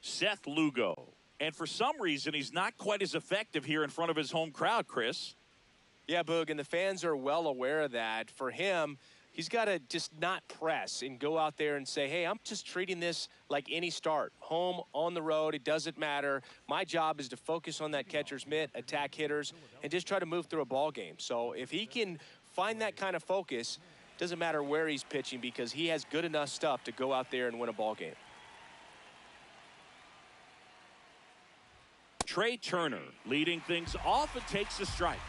Seth Lugo. And for some reason, he's not quite as effective here in front of his home crowd, Chris. Yeah, Boog, and the fans are well aware of that. For him, he's got to just not press and go out there and say, hey, I'm just treating this like any start. Home, on the road, it doesn't matter. My job is to focus on that catcher's mitt, attack hitters, and just try to move through a ball game. So if he can find that kind of focus, doesn't matter where he's pitching because he has good enough stuff to go out there and win a ball game. Trey Turner leading things off and takes the strike.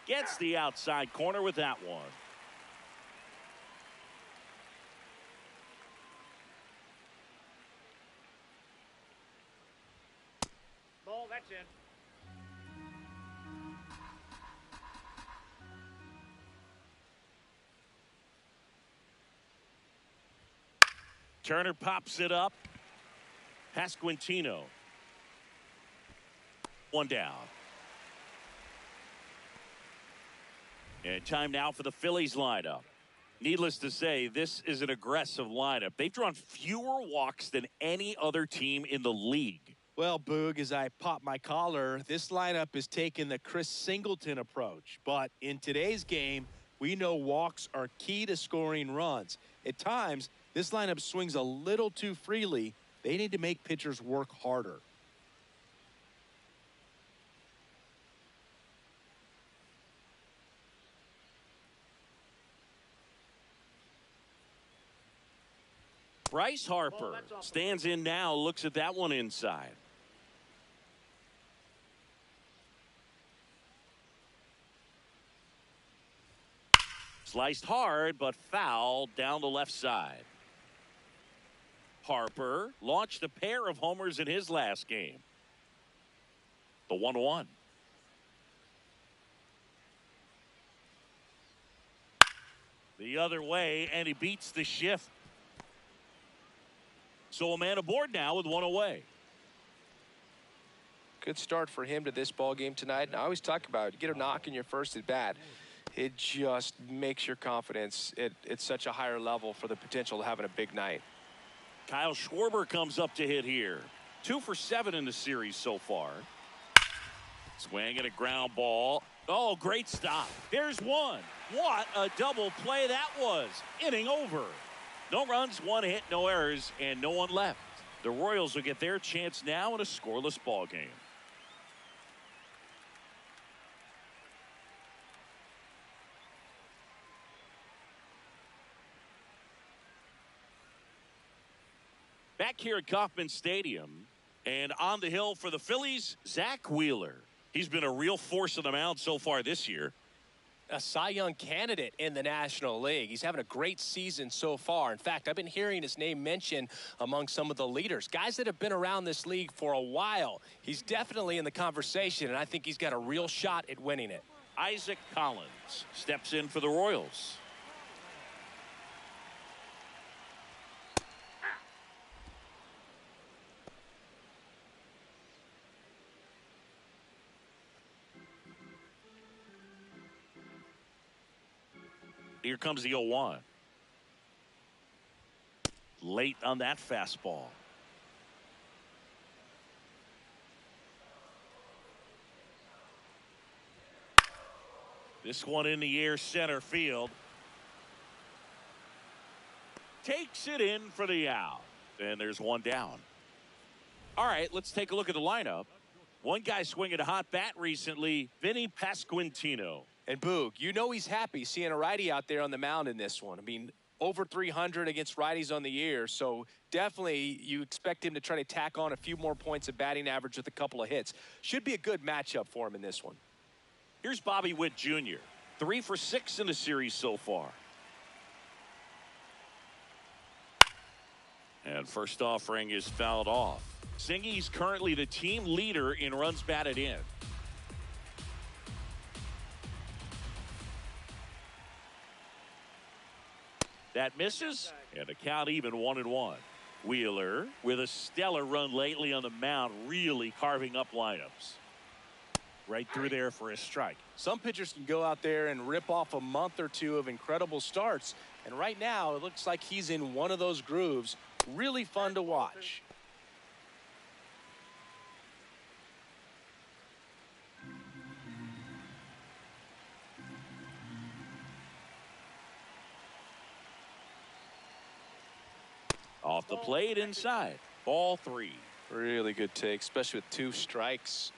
Gets the outside corner with that one. Ball, that's in. Turner pops it up. Pasquantino. One down. And time now for the Phillies lineup. Needless to say, this is an aggressive lineup. They've drawn fewer walks than any other team in the league. Well, Boog, as I pop my collar, this lineup is taking the Chris Singleton approach. But in today's game, we know walks are key to scoring runs. At times, this lineup swings a little too freely. They need to make pitchers work harder. Bryce Harper stands in now, looks at that one inside. Sliced hard, but foul down the left side. Harper launched a pair of homers in his last game. The 1-1. The other way, and he beats the shift. So a man aboard now with one away. Good start for him to this ball game tonight. And I always talk about get a knock in your first at bat. It just makes your confidence at such a higher level for the potential of having a big night. Kyle Schwarber comes up to hit here. 2 for 7 in the series so far. Swing and a ground ball. Oh, great stop. There's one. What a double play that was. Inning over. No runs, 1 hit, no errors, and no one left. The Royals will get their chance now in a scoreless ball game. Back here at Kauffman Stadium, and on the hill for the Phillies, Zach Wheeler. He's been a real force on the mound so far this year. A Cy Young candidate in the National League. He's having a great season so far. In fact, I've been hearing his name mentioned among some of the leaders, guys that have been around this league for a while. He's definitely in the conversation, and I think he's got a real shot at winning it. Isaac Collins steps in for the Royals. Here comes the 0-1. Late on that fastball. This one in the air, center field. Takes it in for the out. And there's one down. All right, let's take a look at the lineup. One guy swinging a hot bat recently, Vinny Pasquantino. And Boog, you know he's happy seeing a righty out there on the mound in this one. I mean, over 300 against righties on the year, so definitely you expect him to try to tack on a few more points of batting average with a couple of hits. Should be a good matchup for him in this one. Here's Bobby Witt Jr. 3 for 6 in the series so far. And first offering is fouled off. Singy's currently the team leader in runs batted in. That misses, and the count even 1-1. Wheeler with a stellar run lately on the mound, really carving up lineups. Right through there for a strike. Some pitchers can go out there and rip off a month or two of incredible starts. And right now, it looks like he's in one of those grooves. Really fun to watch. Off the plate inside. Ball 3. Really good take, especially with 2 strikes.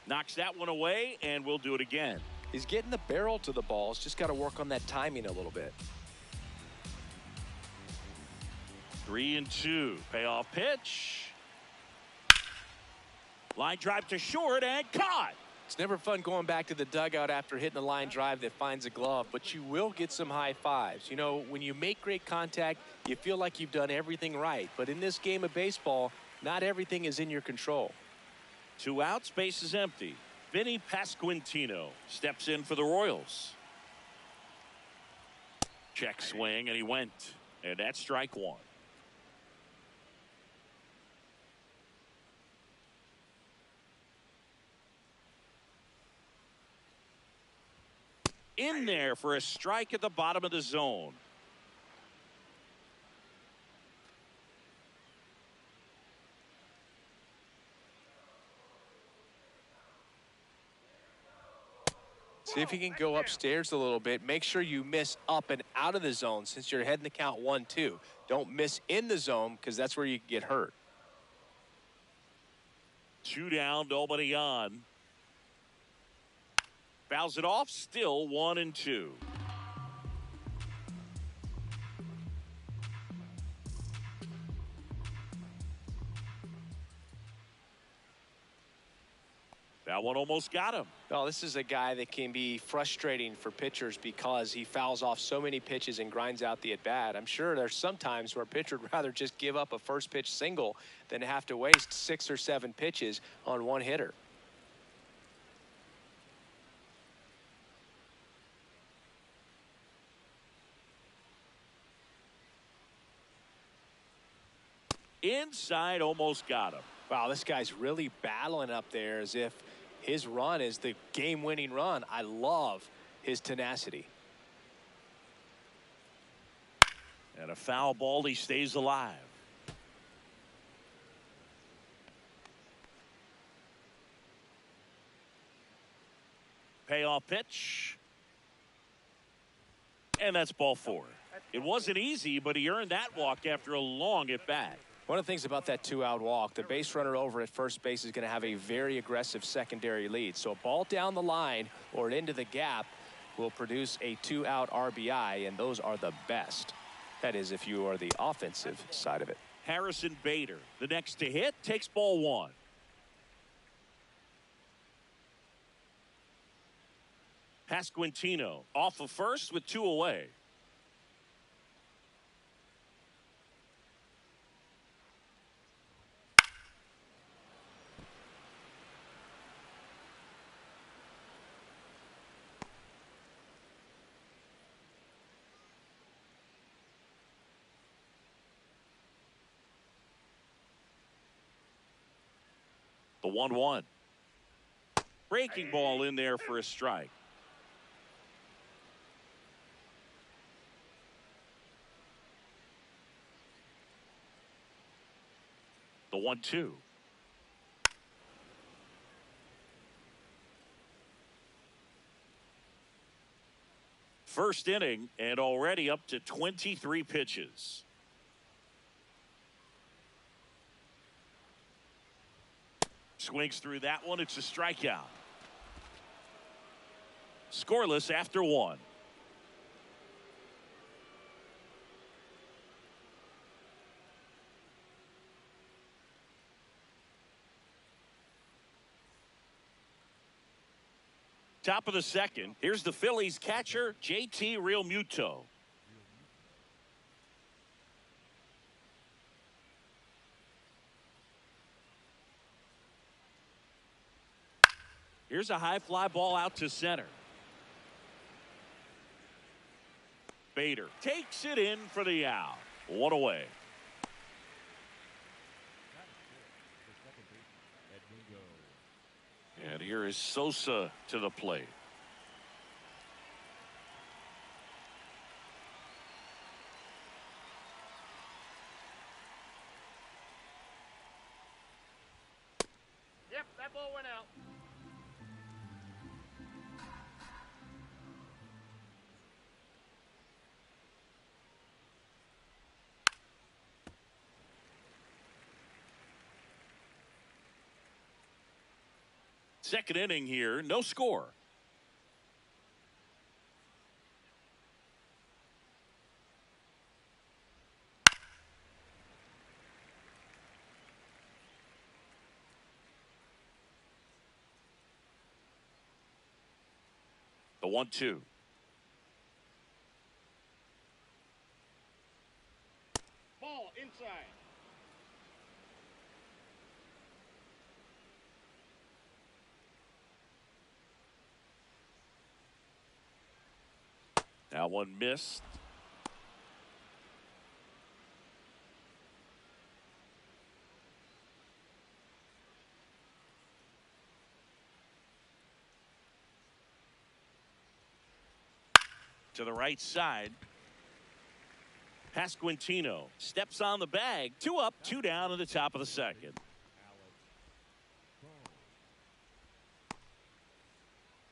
Knocks that one away, and we'll do it again. He's getting the barrel to the balls. Just got to work on that timing a little bit. 3-2. Payoff pitch. Line drive to short and caught. It's never fun going back to the dugout after hitting a line drive that finds a glove, but you will get some high fives. You know, when you make great contact, you feel like you've done everything right. But in this game of baseball, not everything is in your control. 2 outs, base is empty. Vinny Pasquantino steps in for the Royals. Check swing, and he went. And that's strike 1. In there for a strike at the bottom of the zone. See if you can go upstairs a little bit. Make sure you miss up and out of the zone since you're heading the count 1-2. Don't miss in the zone because that's where you get hurt. 2 down, nobody on. Fouls it off, still 1-2. That one almost got him. Well, this is a guy that can be frustrating for pitchers because he fouls off so many pitches and grinds out the at-bat. I'm sure there's some times where a pitcher would rather just give up a first pitch single than to have to waste 6 or 7 pitches on one hitter. Inside, almost got him. Wow, this guy's really battling up there as if his run is the game-winning run. I love his tenacity. And a foul ball, he stays alive. Payoff pitch. And that's ball 4. It wasn't easy, but he earned that walk after a long at-bat. One of the things about that 2-out walk, the base runner over at first base is going to have a very aggressive secondary lead. So a ball down the line or into the gap will produce a 2-out RBI, and those are the best. That is, if you are the offensive side of it. Harrison Bader, the next to hit, takes ball 1. Pasquantino off of first with 2 away. The 1-1. Breaking ball in there for a strike. The 1-2. First inning and already up to 23 pitches. Swings through that one. It's a strikeout. Scoreless after 1. Top of the second. Here's the Phillies catcher, JT Realmuto. Here's a high fly ball out to center. Bader takes it in for the out. One away. And here is Sosa to the plate. Yep, that ball went out. Second inning here, no score. The 1-2. Ball inside. That one missed. To the right side. Pasquantino steps on the bag. 2 up, 2 down in the top of the second.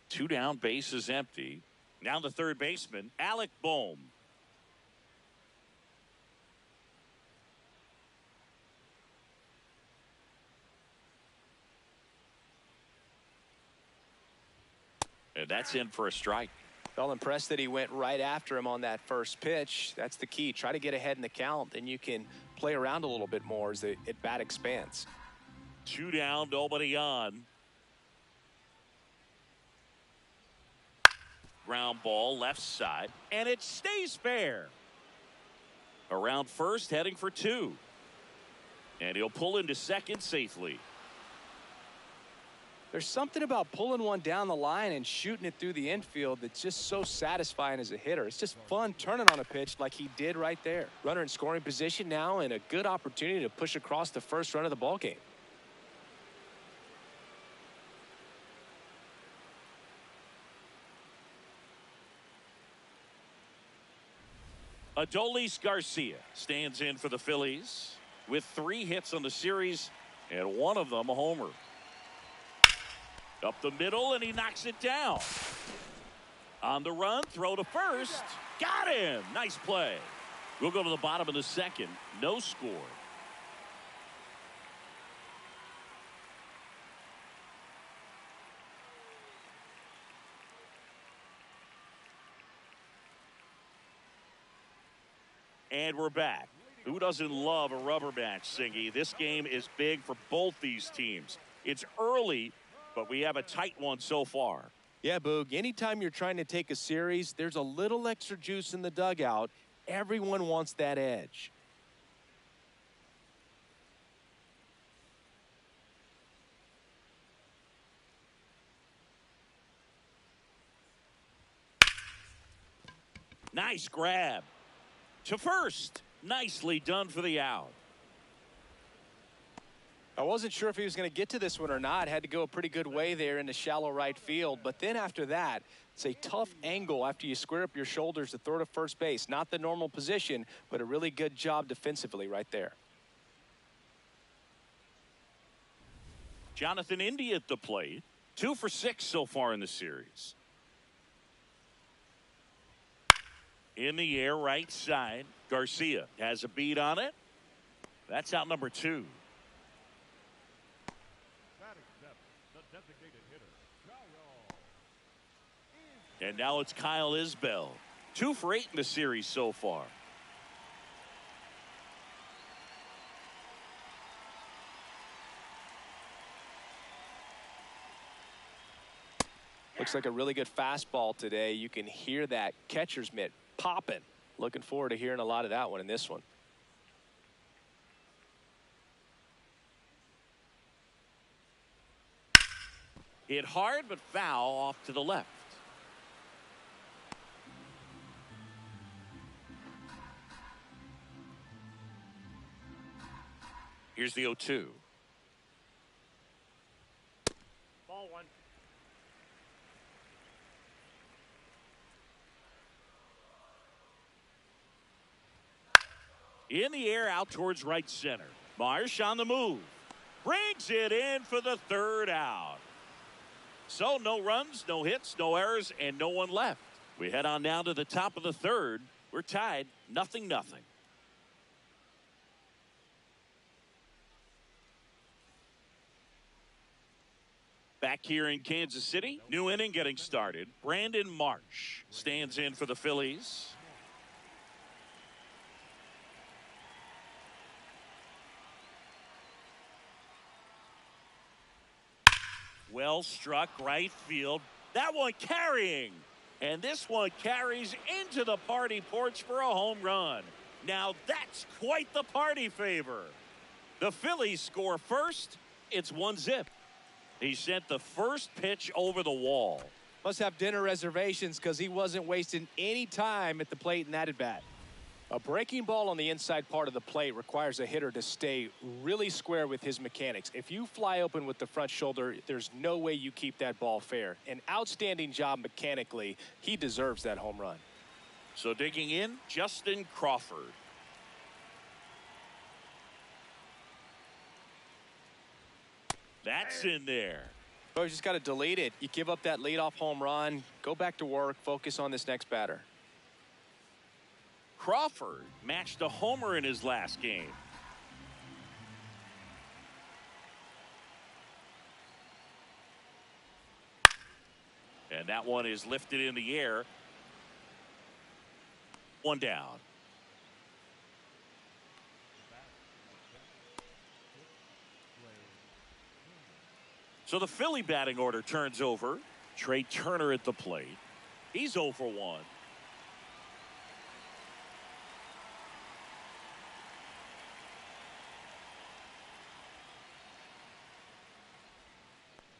Two down, base is empty. Now the third baseman, Alec Bohm. And that's in for a strike. Felt impressed that he went right after him on that first pitch. That's the key. Try to get ahead in the count, then you can play around a little bit more as the at bat expands. 2 down, nobody on. Ground ball left side, and it stays fair. Around first, heading for 2. And he'll pull into second safely. There's something about pulling one down the line and shooting it through the infield that's just so satisfying as a hitter. It's just fun turning on a pitch like he did right there. Runner in scoring position now, and a good opportunity to push across the first run of the ball game. Adolis Garcia stands in for the Phillies with 3 hits on the series, and one of them a homer. Up the middle, and he knocks it down. On the run, throw to first. Got him. Nice play. We'll go to the bottom of the second. No score. And we're back. Who doesn't love a rubber match, Singy? This game is big for both these teams. It's early, but we have a tight one so far. Yeah, Boog, anytime you're trying to take a series, there's a little extra juice in the dugout. Everyone wants that edge. Nice grab. To first. Nicely done for the out. I wasn't sure if he was going to get to this one or not. Had to go a pretty good way there into shallow right field. But then after that, it's a tough angle after you square up your shoulders to throw to first base. Not the normal position, but a really good job defensively right there. Jonathan India at the plate. 2 for 6 so far in the series. In the air, right side. Garcia has a beat on it. That's out number 2. And now it's Kyle Isbell. 2 for 8 in the series so far. Looks like a really good fastball today. You can hear that catcher's mitt popping. Looking forward to hearing a lot of that one in this one. Hit hard but foul off to the left. Here's the 0-2. Ball one. In the air out towards right center. Marsh on the move. Brings it in for the third out. So no runs, no hits, no errors, and no one left. We head on down to the top of the third. We're tied 0-0. Back here in Kansas City, new inning getting started. Brandon Marsh stands in for the Phillies. Well struck right field. That one carrying. And this one carries into the party porch for a home run. Now that's quite the party favor. The Phillies score first. It's 1-0. He sent the first pitch over the wall. Must have dinner reservations because he wasn't wasting any time at the plate in that at bat. A breaking ball on the inside part of the plate requires a hitter to stay really square with his mechanics. If you fly open with the front shoulder, there's no way you keep that ball fair. An outstanding job mechanically. He deserves that home run. So digging in, Justin Crawford. That's in there. Oh, you just got to delete it. You give up that leadoff home run, go back to work, focus on this next batter. Crawford matched a homer in his last game. And that one is lifted in the air. One down. So the Philly batting order turns over. Trey Turner at the plate. He's 0 for 1.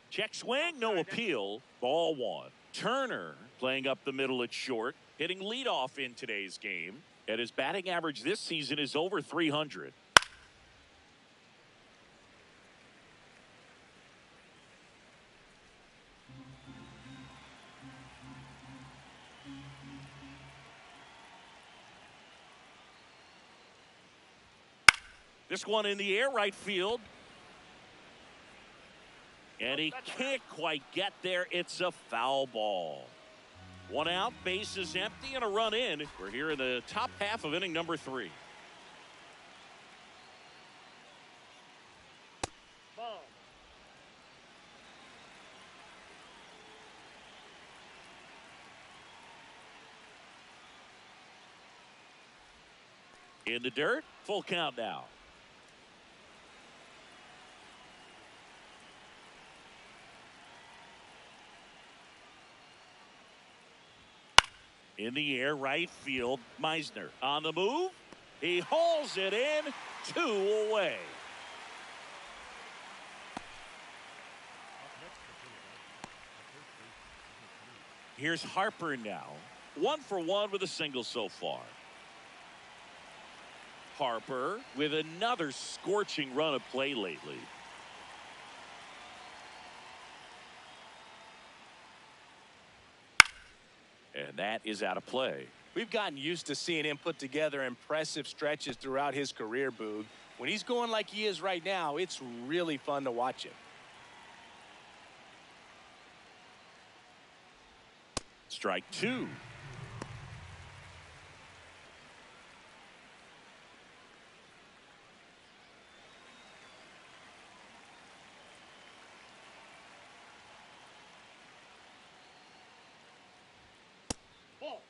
Check swing, no appeal. Ball 1. Turner playing up the middle at short, hitting leadoff in today's game. And his batting average this season is over 300. This one in the air, right field. And he can't quite get there. It's a foul ball. One out, base is empty, and a run in. We're here in the top half of inning number 3. Ball. In the dirt, full count now. In the air, right field, Meisner on the move. He hauls it in, 2 away. Here's Harper now. 1 for 1 with a single so far. Harper with another scorching run of play lately. And that is out of play. We've gotten used to seeing him put together impressive stretches throughout his career, Boog. When he's going like he is right now, it's really fun to watch him. Strike 2. Ball.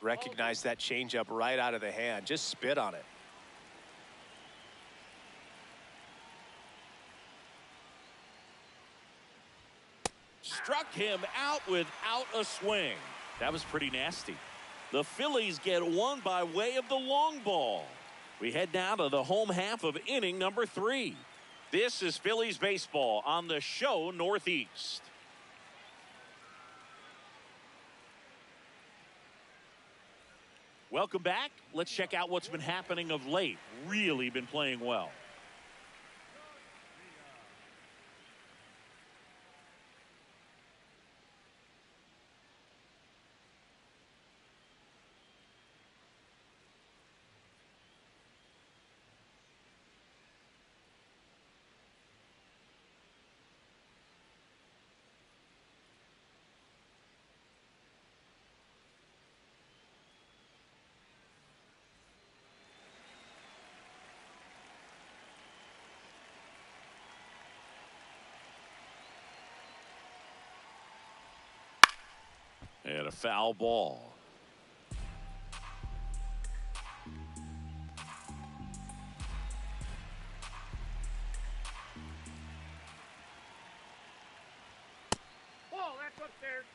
Recognize that changeup right out of the hand. Just spit on it. Struck him out without a swing. That was pretty nasty. The Phillies get one by way of the long ball. We head down to the home half of inning number 3. This is Phillies baseball on the show Northeast. Welcome back. Let's check out what's been happening of late. Really been playing well. And a foul ball. Ball, that's upstairs.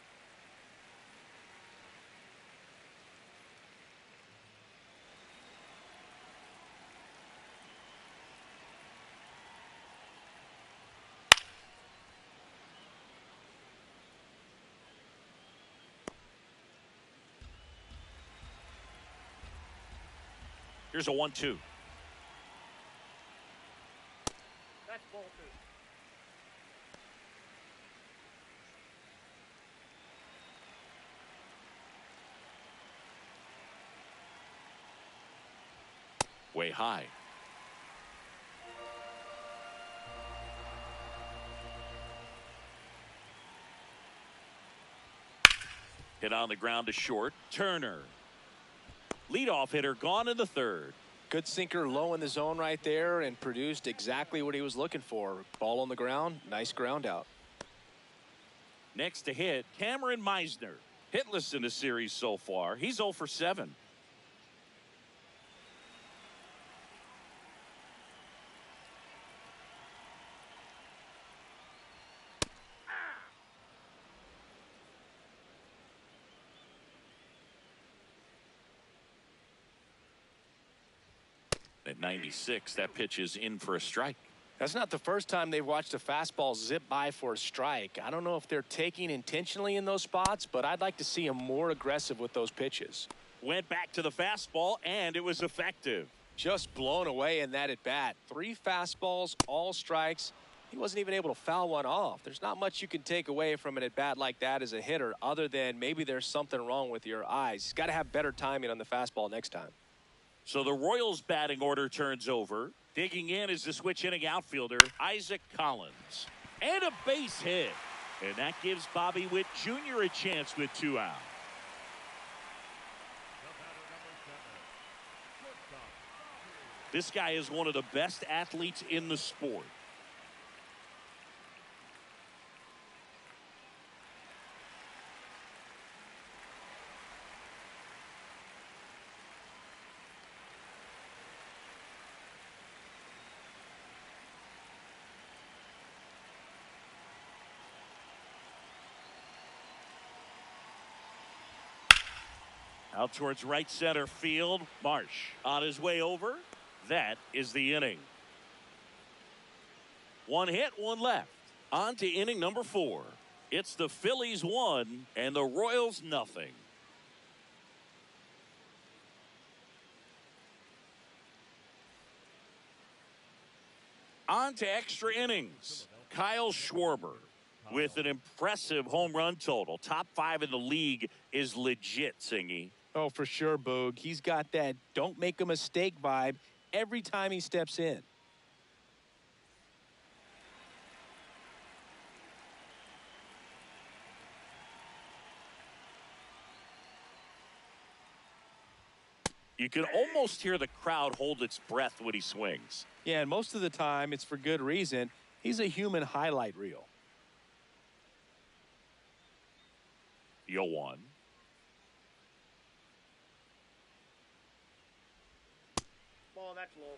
Here's a 1-2. That's ball 2. Way high. Hit on the ground to short. Turner. Leadoff hitter gone in the third. Good sinker low in the zone right there and produced exactly what he was looking for. Ball on the ground. Nice ground out. Next to hit, Cameron Meisner. Hitless in the series so far. He's 0 for 7. At 96, that pitch is in for a strike. That's not the first time they've watched a fastball zip by for a strike. I don't know if they're taking intentionally in those spots, but I'd like to see him more aggressive with those pitches. Went back to the fastball, and it was effective. Just blown away in that at bat. 3 fastballs, all strikes. He wasn't even able to foul one off. There's not much you can take away from an at bat like that as a hitter, other than maybe there's something wrong with your eyes. He's got to have better timing on the fastball next time. So the Royals batting order turns over. Digging in is the switch hitting outfielder, Isaac Collins. And a base hit. And that gives Bobby Witt Jr. a chance with 2 out. This guy is one of the best athletes in the sport. Out towards right center field. Marsh on his way over. That is the inning. 1 hit, 1 left. On to inning number 4. It's the Phillies 1 and the Royals nothing. On to extra innings. Kyle Schwarber with an impressive home run total. Top 5 in the league is legit, Singy. Oh, for sure, Boog. He's got that don't make a mistake vibe every time he steps in. You can almost hear the crowd hold its breath when he swings. Yeah, and most of the time it's for good reason. He's a human highlight reel. 0-1. Ball, that's low.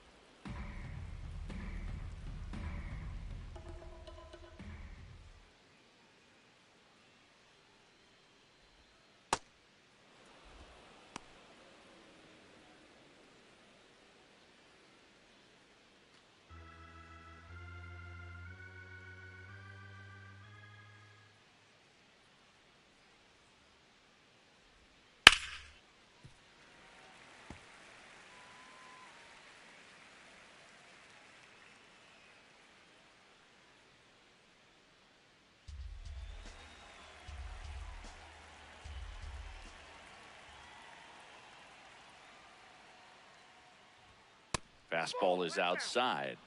Fastball is outside.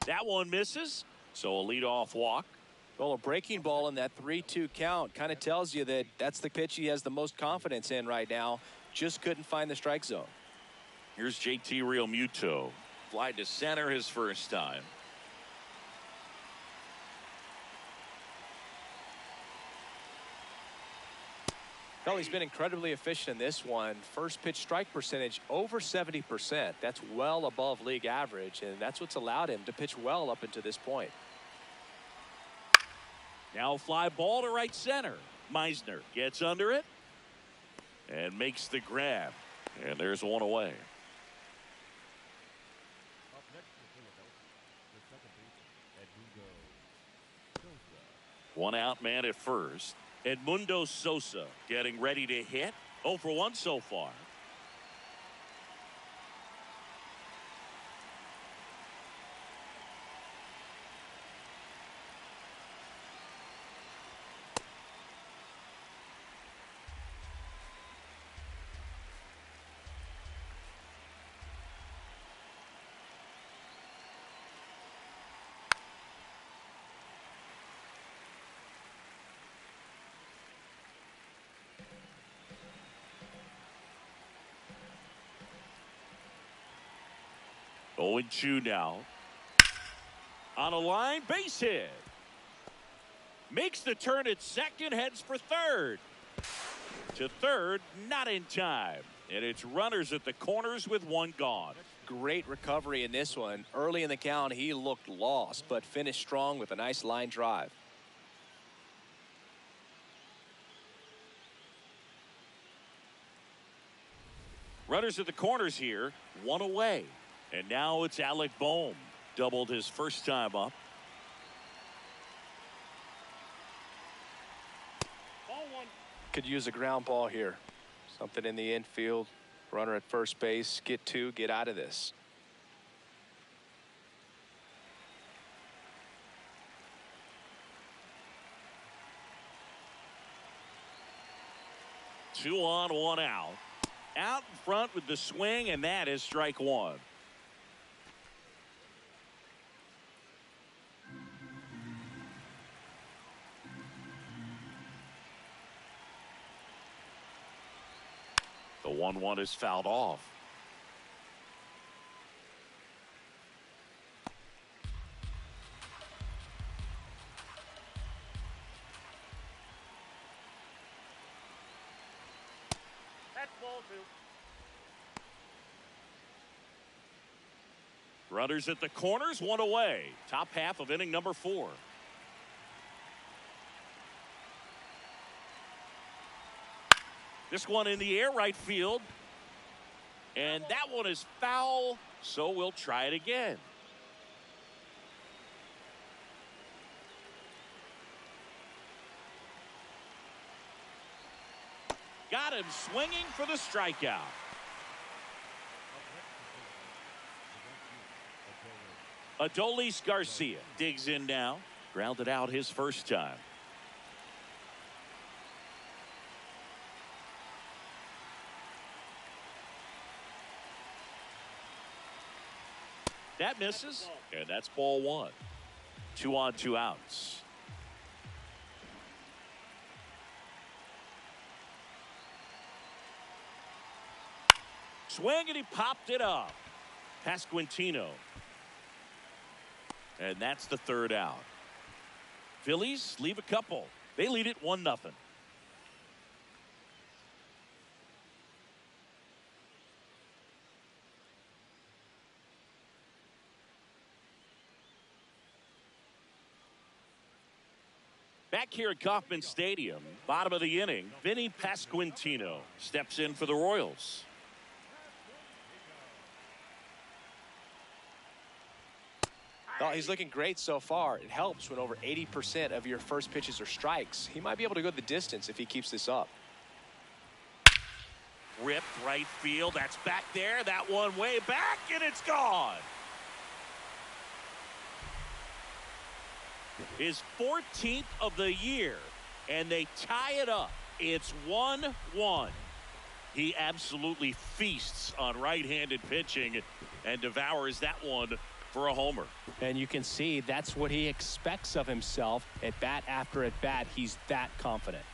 That one misses. So a leadoff walk. Well, a breaking ball in that 3-2 count kind of tells you that that's the pitch he has the most confidence in right now. Just couldn't find the strike zone. Here's JT Realmuto. Fly to center his first time. Well, he's been incredibly efficient in this one. First pitch strike percentage over 70%. That's well above league average, and that's what's allowed him to pitch well up until this point. Now fly ball to right center. Meisner gets under it and makes the grab. And there's one away. One out man at first. Edmundo Sosa getting ready to hit. 0 for 1 so far. Owen Chu now. On a line, base hit. Makes the turn at second, heads for third. To third, not in time. And it's runners at the corners with one gone. Great recovery in this one. Early in the count, he looked lost, but finished strong with a nice line drive. Runners at the corners here, one away. And now it's Alec Bohm. Doubled his first time up. Ball one. Could use a ground ball here. Something in the infield. Runner at first base. Get two. Get out of this. Two on, one out. Out in front with the swing, and that is strike one. The 1-1 is fouled off. That's ball two. Runners at the corners, one away. Top half of inning number 4. This one in the air, right field. And that one is foul, so we'll try it again. Got him swinging for the strikeout. Adolis Garcia digs in now. Grounded out his first time. That misses, and that's ball one. 2 on, 2 outs. Swing, and he popped it up. Pasquantino. And that's the third out. Phillies leave a couple. They lead it 1-0. Back here at Kauffman Stadium, bottom of the inning, Vinny Pasquantino steps in for the Royals. Well, he's looking great so far. It helps when over 80% of your first pitches are strikes. He might be able to go the distance if he keeps this up. Ripped right field. That's back there. That one way back, and it's gone. His 14th of the year, and they tie it up. It's 1-1. He absolutely feasts on right-handed pitching and devours that one for a homer. And you can see that's what he expects of himself at bat after at bat. He's that confident.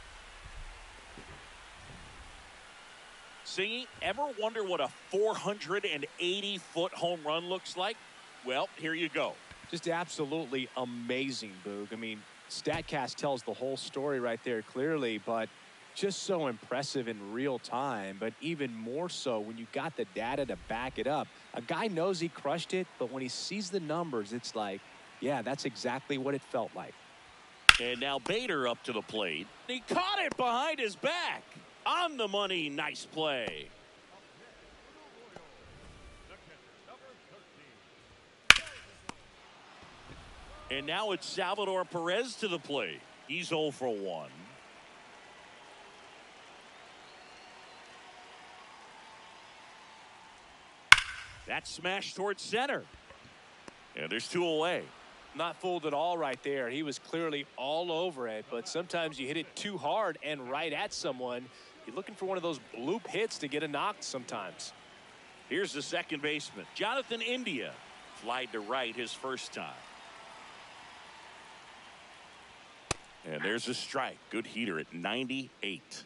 Singy, ever wonder what a 480-foot home run looks like? Well, here you go. Just absolutely amazing, Boog. I mean, StatCast tells the whole story right there clearly, but just so impressive in real time, but even more so when you got the data to back it up. A guy knows he crushed it, but when he sees the numbers, it's like, yeah, that's exactly what it felt like. And now Bader up to the plate. He caught it behind his back. On the money, nice play. And now it's Salvador Perez to the plate. He's 0 for 1. That's smashed towards center. And there's 2 away. Not fooled at all right there. He was clearly all over it, but sometimes you hit it too hard and right at someone. You're looking for one of those bloop hits to get a knock sometimes. Here's the second baseman, Jonathan India. Flied to right his first time. And there's a strike. Good heater at 98.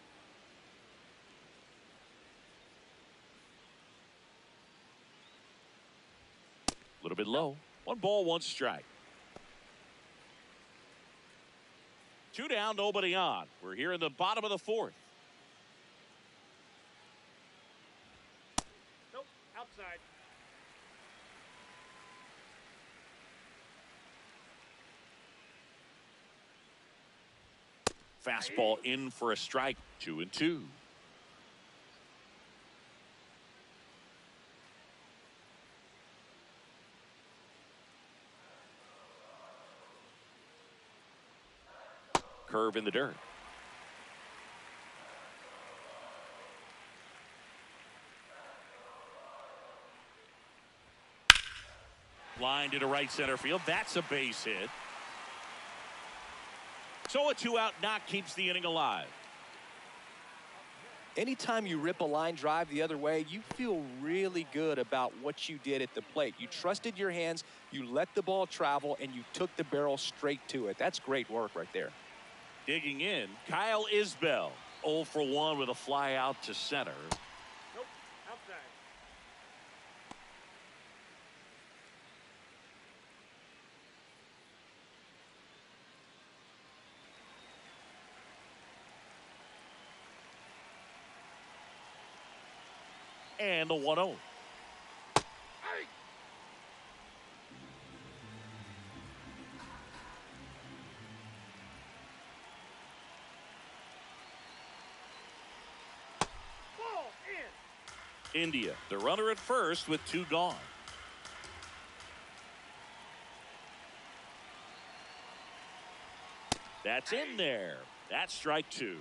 A little bit low. 1 ball, 1 strike. 2 down, nobody on. We're here in the bottom of the 4th. Nope, outside. Fastball in for a strike. 2-2. Curve in the dirt. Line to right center field. That's a base hit. So a 2-out knock keeps the inning alive. Anytime you rip a line drive the other way, you feel really good about what you did at the plate. You trusted your hands, you let the ball travel, and you took the barrel straight to it. That's great work right there. Digging in, Kyle Isbell. 0 for 1 with a fly out to center. Nope, outside. And the 1-0. Ball in. India, the runner at first with 2 gone. That's in there. That's strike 2.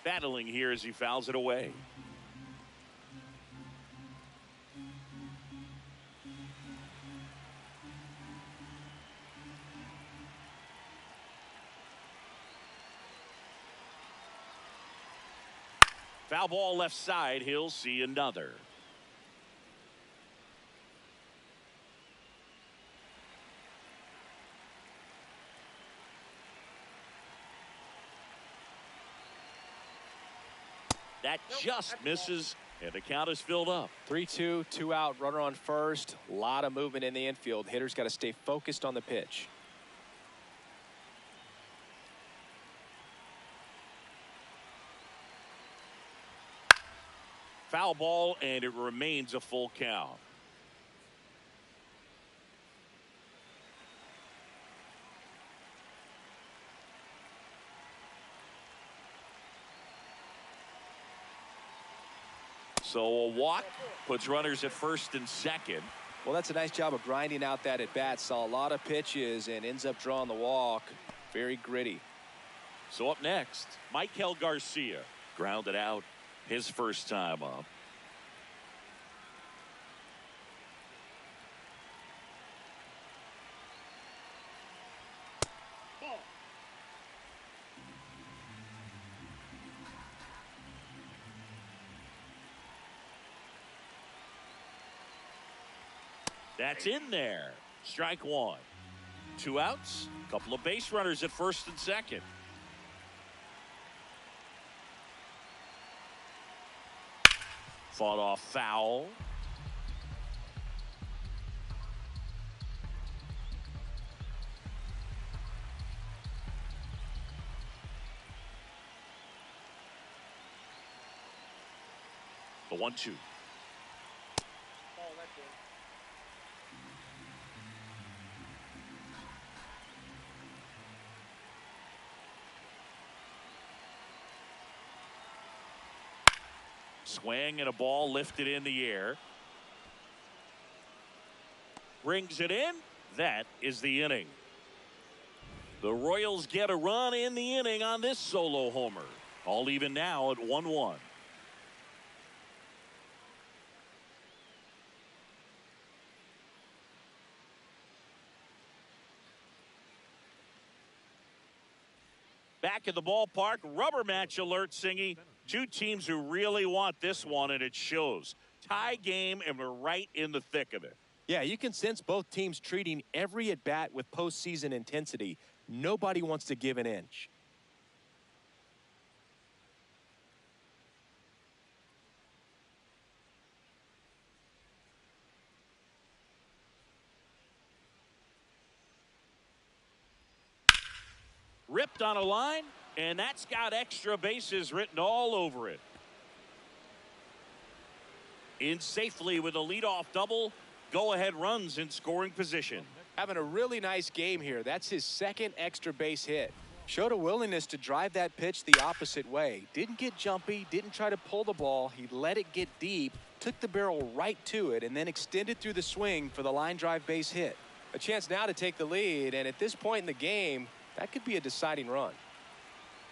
Battling here as he fouls it away. Foul ball left side. He'll see another. That just misses, and the count is filled up. 3-2, 2 out, runner on first. A lot of movement in the infield. Hitters got to stay focused on the pitch. Foul ball, and it remains a full count. So a walk puts runners at first and second. Well, that's a nice job of grinding out that at bat. Saw a lot of pitches and ends up drawing the walk. Very gritty. So up next, Michael Garcia grounded out his first time up. Ball. That's in there. Strike one. 2 outs. Couple of base runners at first and second. Fought off foul. The 1-2. Ball, that's it. Swing and a ball lifted in the air. Brings it in. That is the inning. The Royals get a run in the inning on this solo homer. All even now at 1-1. Back at the ballpark, rubber match alert, Singy. Two teams who really want this one, and it shows. Tie game, and we're right in the thick of it. Yeah, you can sense both teams treating every at-bat with postseason intensity. Nobody wants to give an inch. Ripped on a line, and that's got extra bases written all over it. In safely with a leadoff double. Go-ahead runs in scoring position. Having a really nice game here. That's his second extra base hit. Showed a willingness to drive that pitch the opposite way. Didn't get jumpy, didn't try to pull the ball. He let it get deep, took the barrel right to it, and then extended through the swing for the line drive base hit. A chance now to take the lead, and at this point in the game, that could be a deciding run.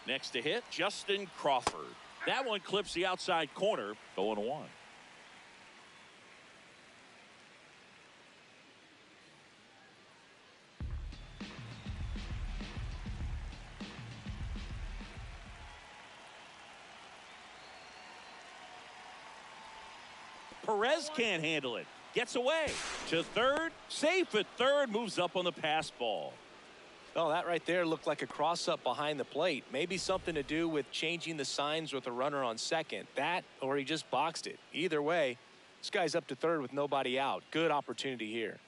Next to hit, Justin Crawford. That one clips the outside corner, 0-1. Perez can't handle it. Gets away to third. Safe at third. Moves up on the pass ball. Oh, that right there looked like a cross-up behind the plate. Maybe something to do with changing the signs with a runner on second. That, or he just boxed it. Either way, this guy's up to third with nobody out. Good opportunity here.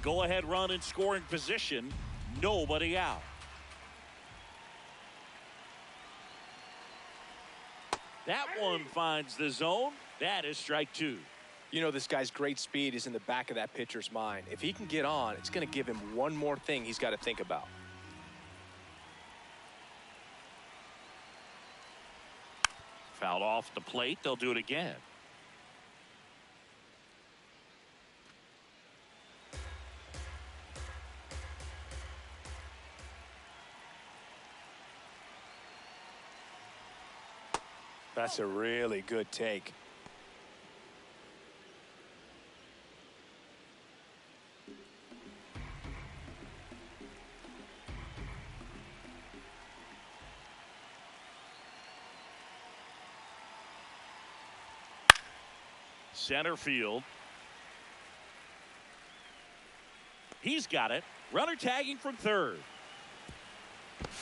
Go-ahead run in scoring position. Nobody out. That one finds the zone. That is strike two. You know, this guy's great speed is in the back of that pitcher's mind. If he can get on, it's going to give him one more thing he's got to think about. Fouled off the plate. They'll do it again. That's a really good take. Center field. He's got it. Runner tagging from third.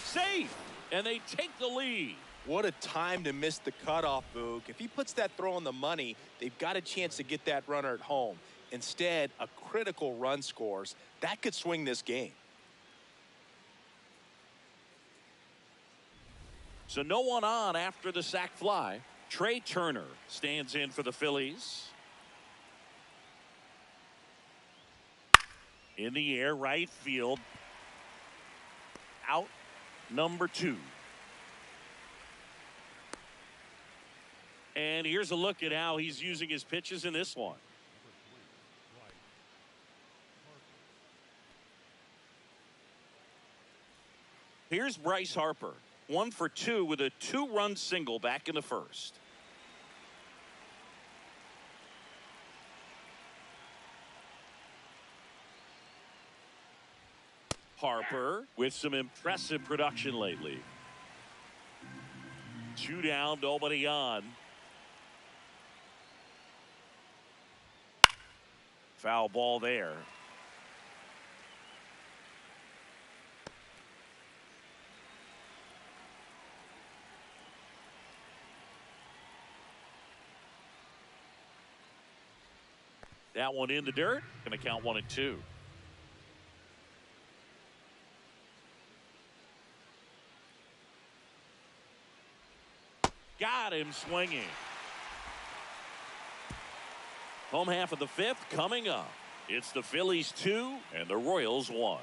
Safe. And they take the lead. What a time to miss the cutoff, Boog. If he puts that throw on the money, they've got a chance to get that runner at home. Instead, a critical run scores. That could swing this game. So no one on after the sac fly. Trey Turner stands in for the Phillies. In the air, right field. Out number 2. And here's a look at how he's using his pitches in this one. Here's Bryce Harper. 1 for 2 with a 2-run single back in the first. Harper with some impressive production lately. 2 down, nobody on. Foul ball there. That one in the dirt. Going to count 1-2. Got him swinging. Home half of the 5th coming up. It's the Phillies 2 and the Royals 1.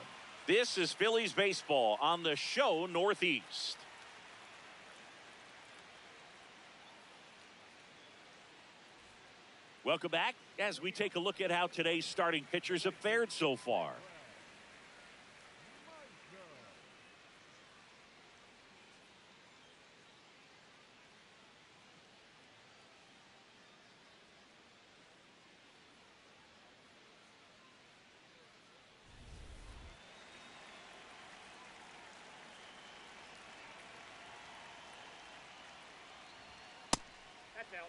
This is Phillies baseball on the show Northeast. Welcome back as we take a look at how today's starting pitchers have fared so far. That's out.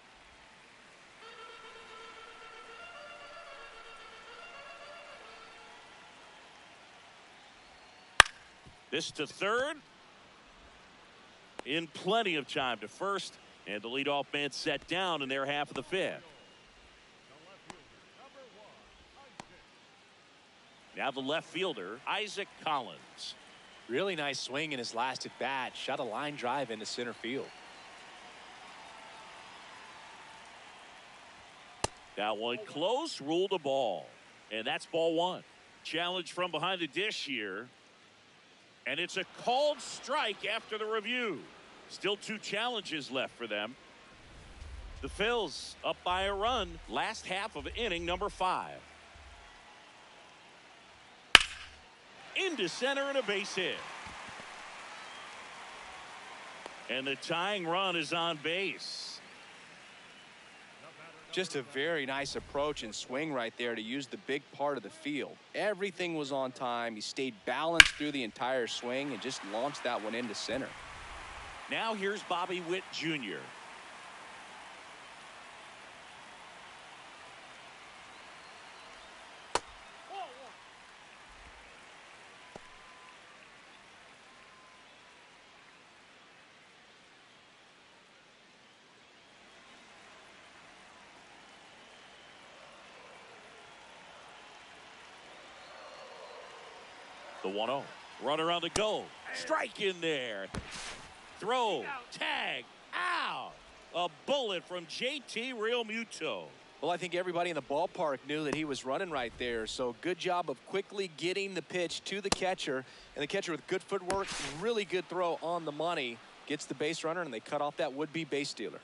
This to third. In plenty of time to first. And the leadoff man set down in their half of the 5th. Now the left fielder, Isaac Collins. Really nice swing in his last at bat. Shot a line drive into center field. That one close, ruled a ball. And that's ball 1. Challenge from behind the dish here. And it's a called strike after the review. Still 2 challenges left for them. The Phils up by a run. Last half of inning number 5. Into center and a base hit. And the tying run is on base. Just a very nice approach and swing right there to use the big part of the field. Everything was on time. He stayed balanced through the entire swing and just launched that one into center. Now here's Bobby Witt Jr. The 1-0. Runner on the go. Strike in there. Throw. Tag. Out. A bullet from JT Realmuto. Well, I think everybody in the ballpark knew that he was running right there. So good job of quickly getting the pitch to the catcher. And the catcher with good footwork, really good throw on the money. Gets the base runner, and they cut off that would-be base stealer.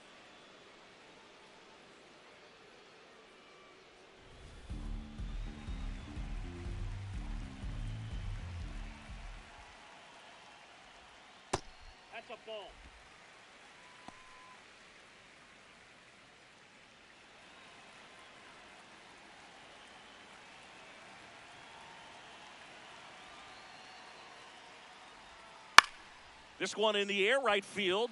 That's a ball. This one in the air, right field.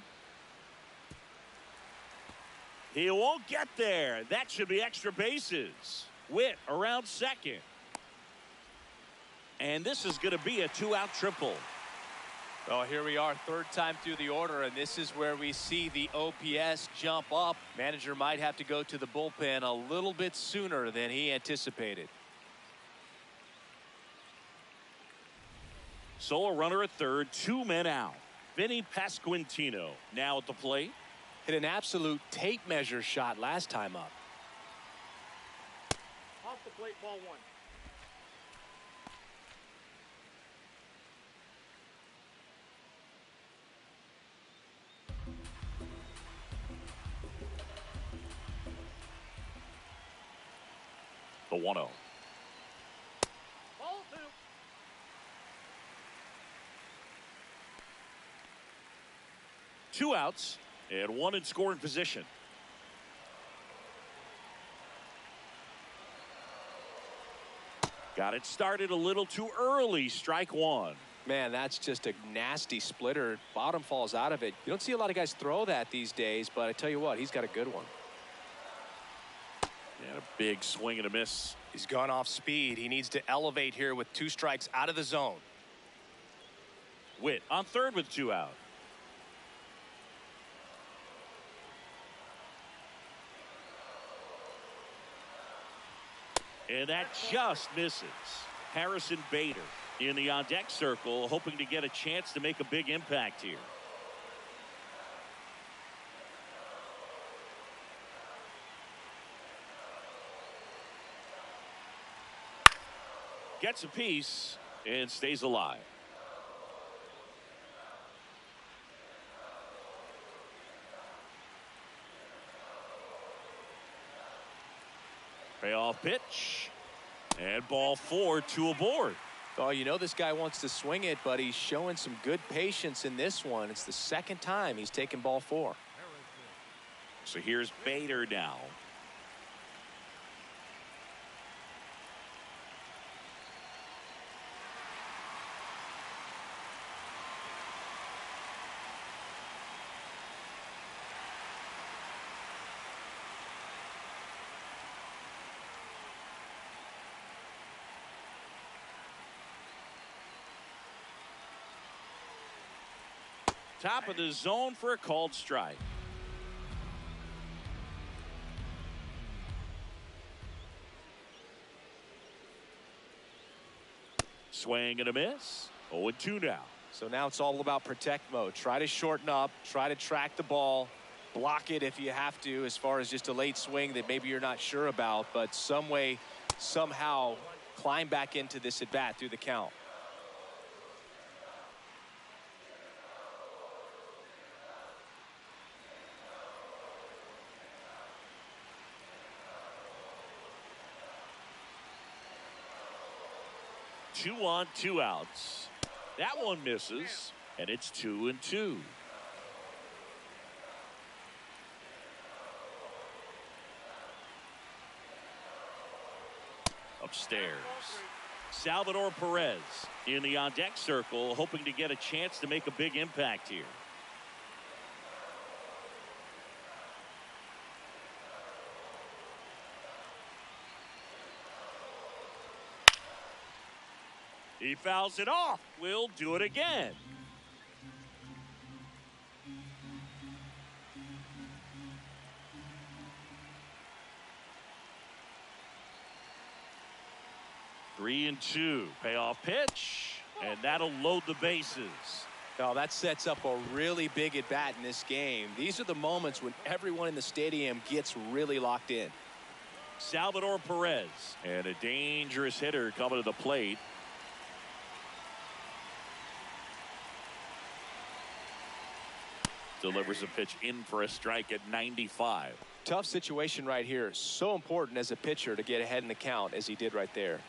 He won't get there. That should be extra bases. Witt around second. And this is going to be a 2-out triple. Well, here we are, 3rd time through the order, and this is where we see the OPS jump up. Manager might have to go to the bullpen a little bit sooner than he anticipated. So a runner at third, 2 men out. Vinny Pasquantino now at the plate. Hit an absolute tape measure shot last time up. Off the plate, ball 1. The 1-0. Ball 2. 2 outs and 1 in scoring position. Got it started a little too early. Strike 1. Man, that's just a nasty splitter. Bottom falls out of it. You don't see a lot of guys throw that these days, but I tell you what, he's got a good one. And a big swing and a miss. He's gone off speed. He needs to elevate here with 2 strikes out of the zone. Witt on third with 2 out. And that just misses. Harrison Bader in the on-deck circle, hoping to get a chance to make a big impact here. Gets a piece and stays alive. Payoff pitch. And ball 4, 2 aboard. Oh, you know this guy wants to swing it, but he's showing some good patience in this one. It's the second time he's taken ball 4. So here's Bader now. Top of the zone for a called strike. Swing and a miss. 0-2 now. So now it's all about protect mode. Try to shorten up, try to track the ball, block it if you have to, as far as just a late swing that maybe you're not sure about, but some way, somehow climb back into this at bat through the count. Two on, 2 outs. That one misses, and it's 2-2. Upstairs. Salvador Perez in the on-deck circle, hoping to get a chance to make a big impact here. He fouls it off. We'll do it again. Three and 2. Payoff pitch. And that'll load the bases. Now that sets up a really big at bat in this game. These are the moments when everyone in the stadium gets really locked in. Salvador Perez. And a dangerous hitter coming to the plate. Delivers a pitch in for a strike at 95. Tough situation right here. So important as a pitcher to get ahead in the count as he did right there.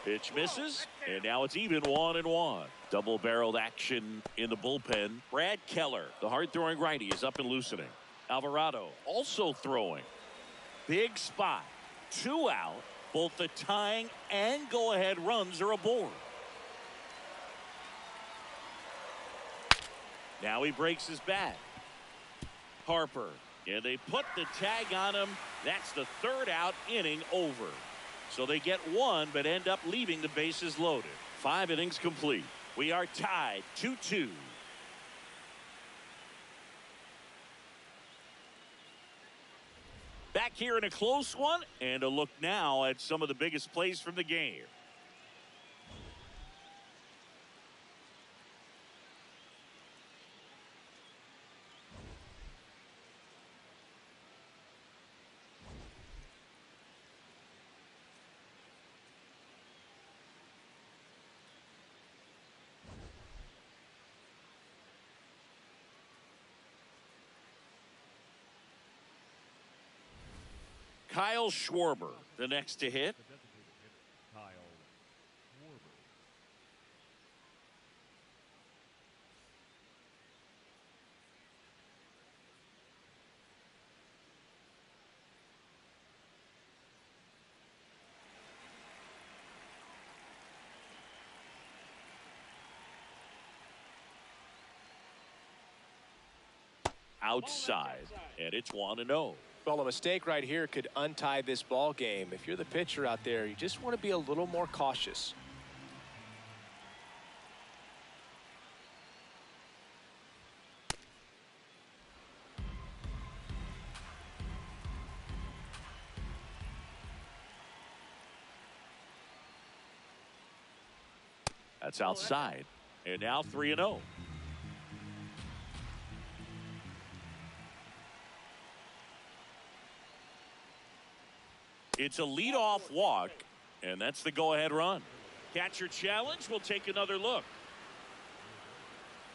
Pitch misses, and now it's even 1-1. Double-barreled action in the bullpen. Brad Keller, the hard-throwing righty, is up and loosening. Alvarado also throwing. Big spot. 2 out. Both the tying and go-ahead runs are aboard. Now he breaks his bat. Harper. And they put the tag on him. That's the 3rd out, inning over. So they get 1, but end up leaving the bases loaded. 5 innings complete. We are tied 2-2. Back here in a close one, and a look now at some of the biggest plays from the game. Kyle Schwarber, the next to hit. outside, and it's 1-0. Well, a mistake right here could untie this ball game. If you're the pitcher out there, you just want to be a little more cautious. That's outside, and now 3-0. It's a leadoff walk, and that's the go-ahead run. Catcher challenge. We'll take another look.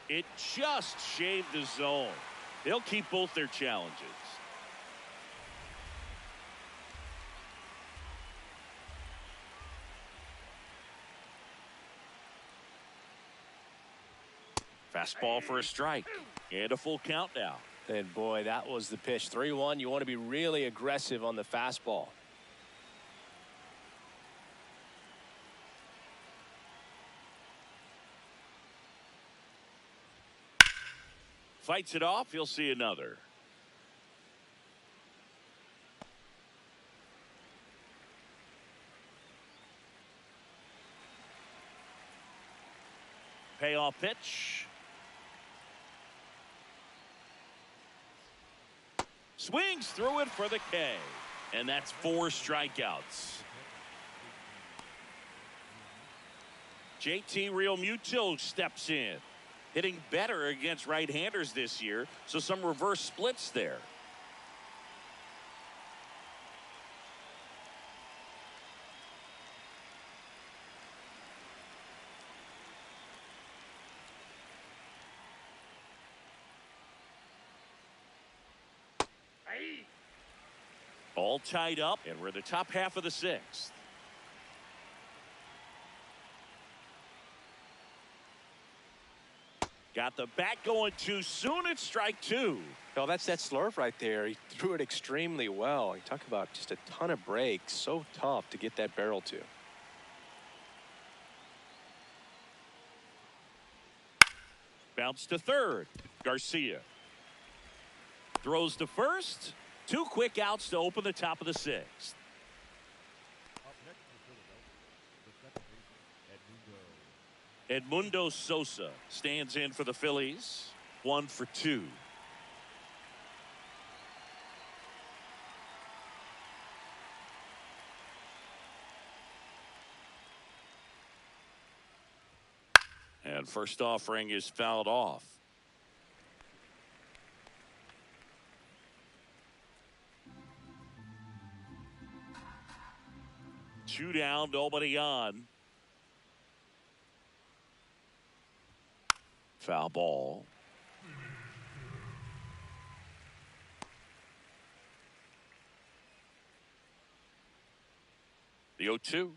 It just shaved the zone. They'll keep both their challenges. Fastball for a strike, and a full count now. And boy, that was the pitch. 3-1. You want to be really aggressive on the fastball. Fights it off. He'll see another. Payoff pitch. Swings through it for the K. And that's 4 strikeouts. JT Realmuto steps in. Hitting better against right-handers this year, so some reverse splits there. All tied up, and we're in the top half of the 6th. Got the bat going too soon. It's strike 2. Well, that's that slurve right there. He threw it extremely well. You talk about just a ton of breaks. So tough to get that barrel to. Bounce to third. Garcia throws to first. 2 quick outs to open the top of the 6th. Edmundo Sosa stands in for the Phillies. 1 for 2. And first offering is fouled off. Two down, nobody on. Foul ball. The 0-2.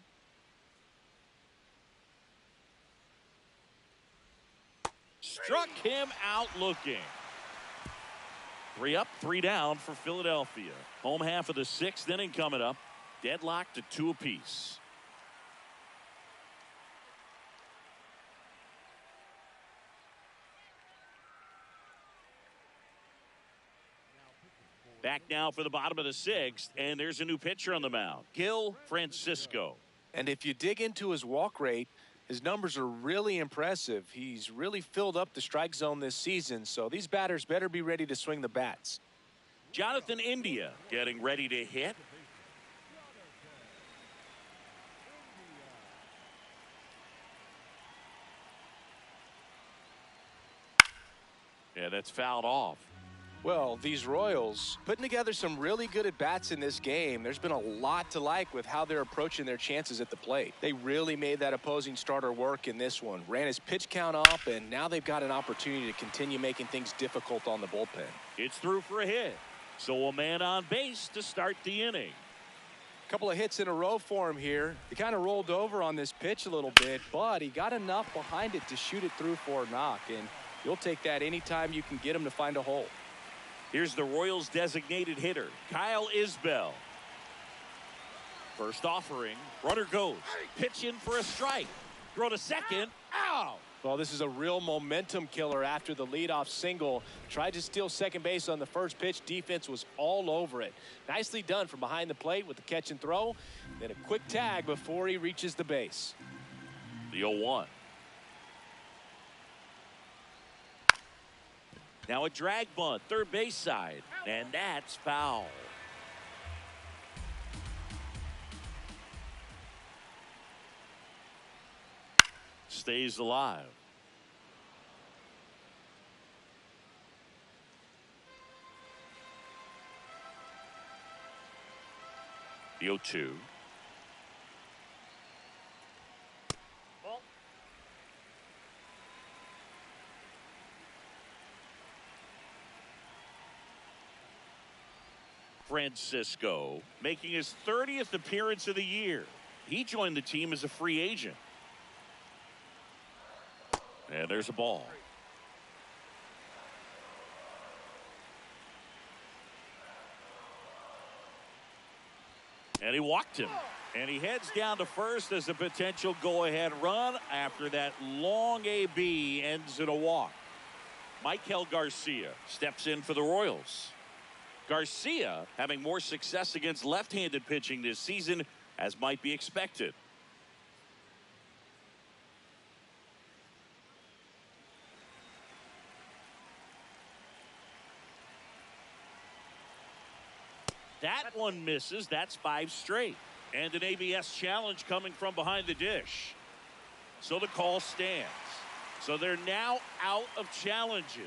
Struck him out looking. 3 up, 3 down for Philadelphia. Home half of the 6th inning coming up. Deadlocked to 2 apiece. Back now for the bottom of the 6th, and there's a new pitcher on the mound, Gil Francisco. And if you dig into his walk rate, his numbers are really impressive. He's really filled up the strike zone this season, so these batters better be ready to swing the bats. Jonathan India getting ready to hit. Yeah, that's fouled off. Well, these Royals putting together some really good at-bats in this game. There's been a lot to like with how they're approaching their chances at the plate. They really made that opposing starter work in this one. Ran his pitch count up, and now they've got an opportunity to continue making things difficult on the bullpen. It's through for a hit. So a man on base to start the inning. Couple of hits in a row for him here. He kind of rolled over on this pitch a little bit, but he got enough behind it to shoot it through for a knock, and you'll take that anytime you can get him to find a hole. Here's the Royals designated hitter, Kyle Isbell. First offering, runner goes. Pitch in for a strike. Throw to second. Ow! Well, this is a real momentum killer after the leadoff single. Tried to steal second base on the first pitch. Defense was all over it. Nicely done from behind the plate with the catch and throw. Then a quick tag before he reaches the base. The 0-1. Now a drag bunt, third base side, and that's foul. Stays alive. The 0-2. Ball. Francisco making his 30th appearance of the year. He joined the team as a free agent. And there's a ball. And he walked him. And he heads down to first as a potential go-ahead run after that long AB ends in a walk. Michael Garcia steps in for the Royals. Garcia having more success against left-handed pitching this season, as might be expected. That one misses. That's 5 straight. And an ABS challenge coming from behind the dish. So the call stands. So they're now out of challenges.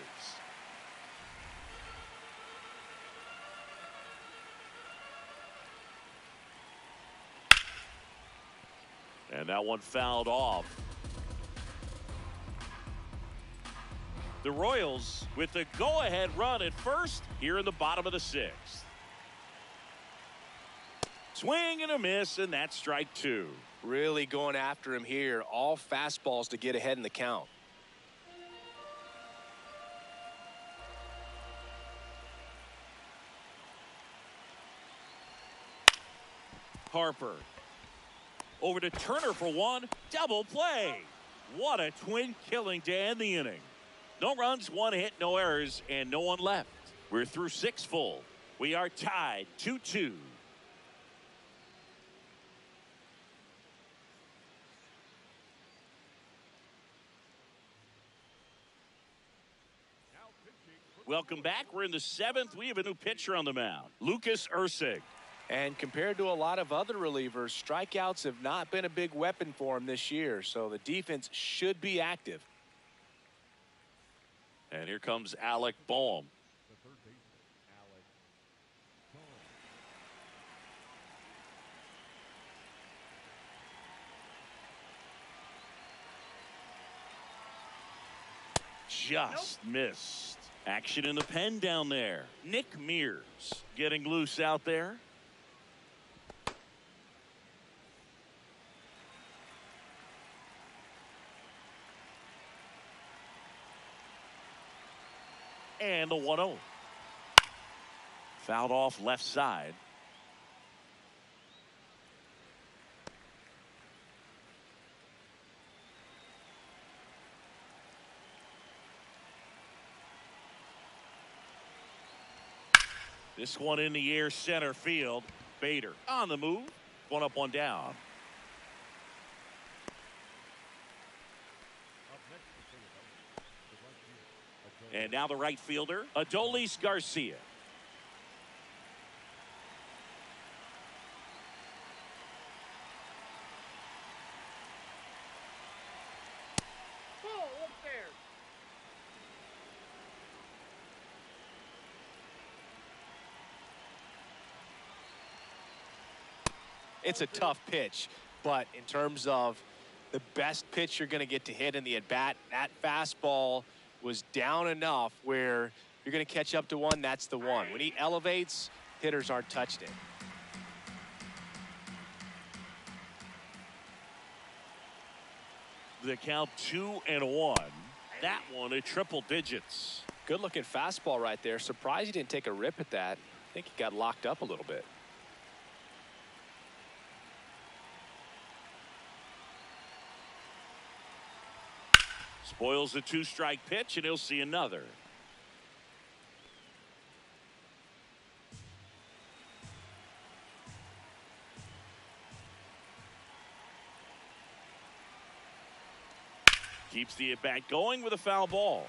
And that one fouled off. The Royals with the go-ahead run at first here in the bottom of the 6th. Swing and a miss, and that's strike 2. Really going after him here. All fastballs to get ahead in the count. Harper over to Turner for one. Double play. What a twin killing to end the inning. No runs, 1 hit, no errors, and no one left. We're through 6 full. We are tied 2-2. Welcome back. We're in the 7th. We have a new pitcher on the mound, Lucas Erceg. And compared to a lot of other relievers, strikeouts have not been a big weapon for him this year, so the defense should be active. And here comes Alec Boehm. Just missed. Action in the pen down there. Nick Mears getting loose out there. And the 1-0. Fouled off left side. This one in the air, center field. Bader on the move. 1 up, 1 down. And now the right fielder, Adolis Garcia. Ball upstairs. It's a tough pitch, but in terms of the best pitch you're going to get to hit in the at-bat, that fastball was down enough where you're going to catch up to one. That's the one. When he elevates, hitters aren't touched it. The count 2-1. That one at triple digits. Good looking fastball right there. Surprised he didn't take a rip at that. I think he got locked up a little bit. Spoils the 2-strike pitch, and he'll see another. Keeps the at-bat going with a foul ball.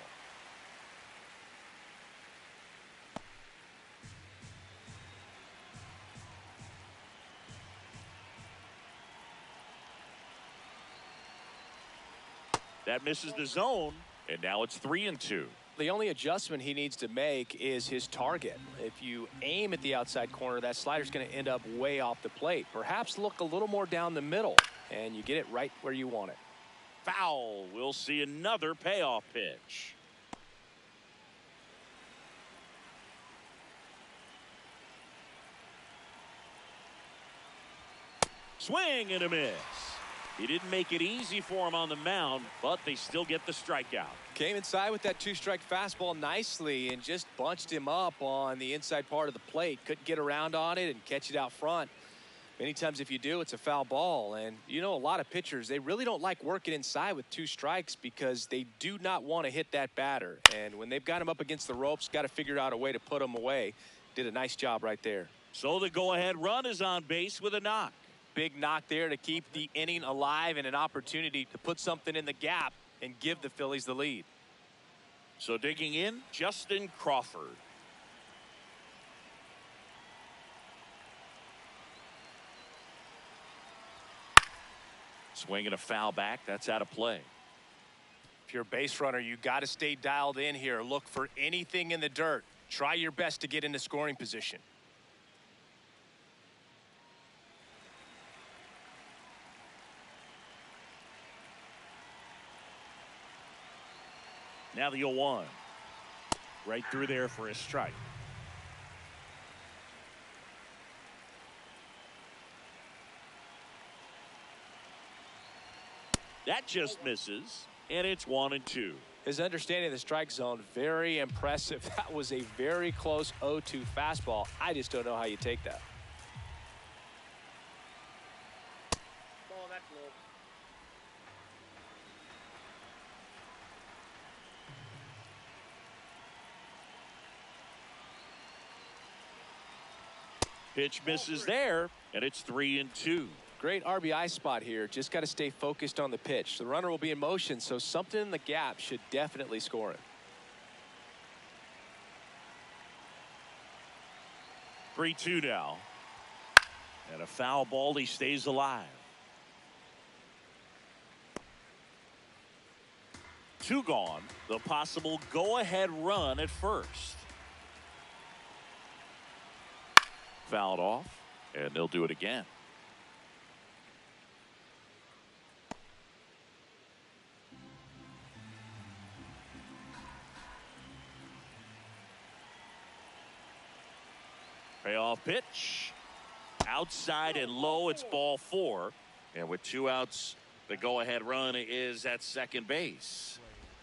That misses the zone, and now it's 3-2. The only adjustment he needs to make is his target. If you aim at the outside corner, that slider's going to end up way off the plate. Perhaps look a little more down the middle, and you get it right where you want it. Foul. We'll see another payoff pitch. Swing and a miss. He didn't make it easy for him on the mound, but they still get the strikeout. Came inside with that 2-strike fastball nicely and just bunched him up on the inside part of the plate. Couldn't get around on it and catch it out front. Many times if you do, it's a foul ball. And you know, a lot of pitchers, they really don't like working inside with 2 strikes because they do not want to hit that batter. And when they've got him up against the ropes, got to figure out a way to put him away. Did a nice job right there. So the go-ahead run is on base with a knock. Big knock there to keep the inning alive and an opportunity to put something in the gap and give the Phillies the lead. So digging in, Justin Crawford. Swinging a foul back. That's out of play. If you're a base runner, you got to stay dialed in here. Look for anything in the dirt. Try your best to get into scoring position. Now the 0-1. Right through there for a strike. That just misses, and it's 1-2. His understanding of the strike zone, very impressive. That was a very close 0-2 fastball. I just don't know how you take that. Ball, that's low. Pitch misses there, and it's 3-2. Great RBI spot here. Just got to stay focused on the pitch. The runner will be in motion, so something in the gap should definitely score it. 3-2 now. And a foul ball. He stays alive. 2 gone. The possible go-ahead run at first. Fouled off, and they'll do it again. Payoff pitch. Outside and low. It's ball 4. And with 2 outs, the go-ahead run is at second base.